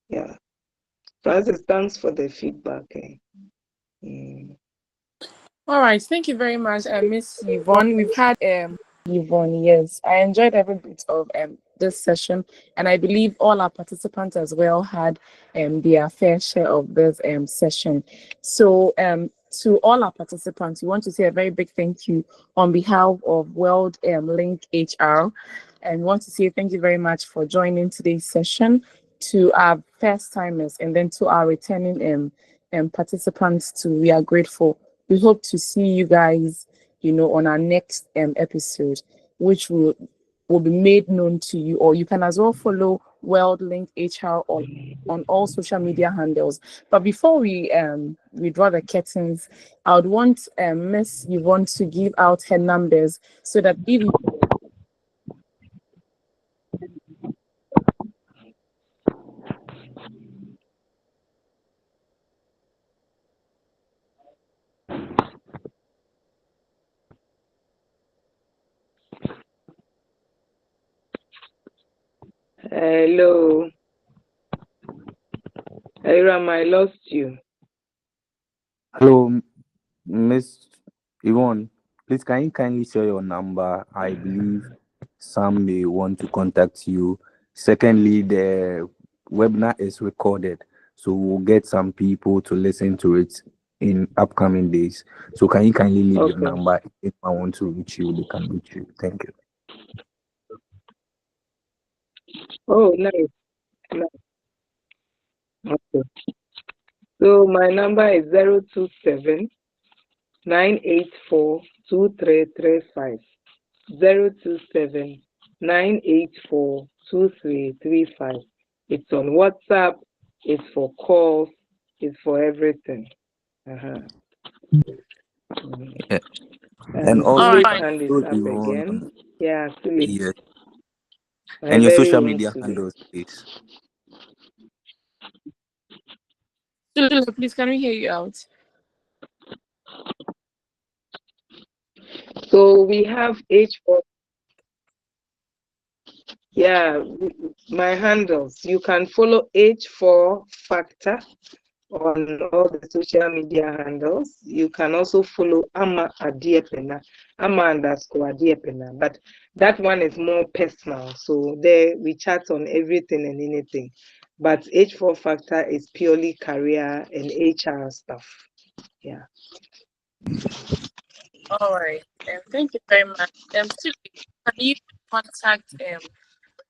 Yeah. Francis, thanks for the feedback. Mm. All right, thank you very much, Miss Yvonne. We've had Yvonne, yes. I enjoyed every bit of this session, and I believe all our participants as well had their fair share of this session. So to all our participants, we want to say a very big thank you on behalf of World Link HR, and we want to say thank you very much for joining today's session. To our first timers and then to our returning participants too, we are grateful. We hope to see you guys, on our next episode, which will be made known to you, or you can as well follow World Link HR on all social media handles. But before we draw the curtains, I would want Miss Yvonne to give out her numbers so that if you Hello. Hiram, I lost you. Hello, Miss Yvonne. Please, can you kindly share your number? I believe some may want to contact you. Secondly, the webinar is recorded, so we'll get some people to listen to it in upcoming days. So can you kindly leave your Okay. number? If I want to reach you, they can reach you. Thank you. Oh, nice. Okay. So my number is 027 984 2335. 027 984 2335. It's on WhatsApp, it's for calls, it's for everything. Yeah. And And also, Sule's Alright. hand is up Yvonne, again. Yeah, Sule. yes. My And your very social own media Sule. handles, please. please, can we hear you out? So we have H4. Yeah, my handles. You can follow H4 Factor on all the social media handles. You can also follow Ama Adiepena, Ama _ Adiepena, but that one is more personal. So there we chat on everything and anything. But H4 Factor is purely career and HR stuff. Yeah. All right. Thank you very much. Still, can you contact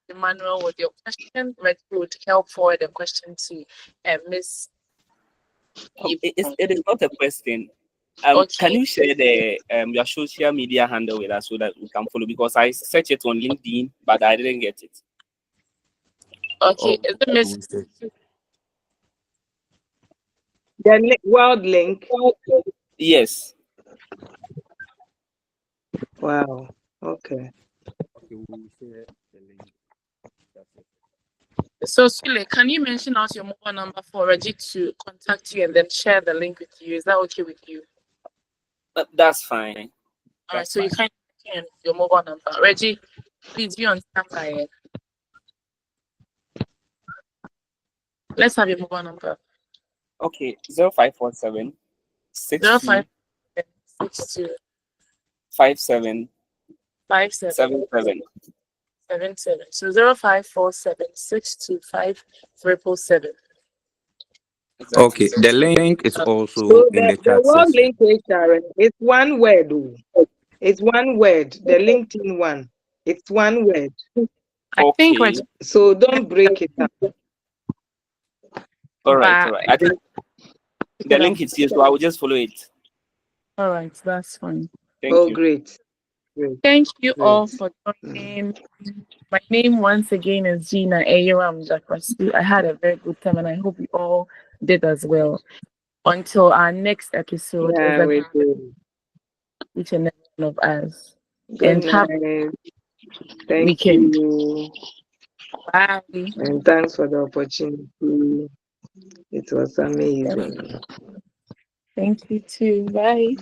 Emmanuel with your question? Red would help forward the question to Miss. It is not a question. Okay. Can you share the your social media handle with us so that we can follow? Because I searched it on LinkedIn, but I didn't get it. Okay. Is it Miss? The World Link. Yes. Wow. Okay. Okay, we'll share the link. That's it. So Sule, can you mention out your mobile number for Reggie to contact you and then share the link with you? Is that okay with you? That's fine. All right. So you can mention your mobile number. Reggie, please be on standby. Let's have your mobile number. Okay, 0547 05 62 57 57 77. 77. So 0547 625 777. Okay, the link is also So in the the chat World section. Link HR, it's one word. It's one word. The LinkedIn one. It's one word. I think Okay. Reggie. So don't break it up. All right. I think the link is here, so I will just follow it. All right, that's fine. Thank you. Great. Thank you all for joining. My name once again is Gina Ayoram Jakrasu. I had a very good time and I hope you all did as well. Until our next episode, Yeah, we do. each and every one of us. Good And have night. Thank weekend. you. Bye. And thanks for the opportunity. It was amazing. Thank you too. Bye.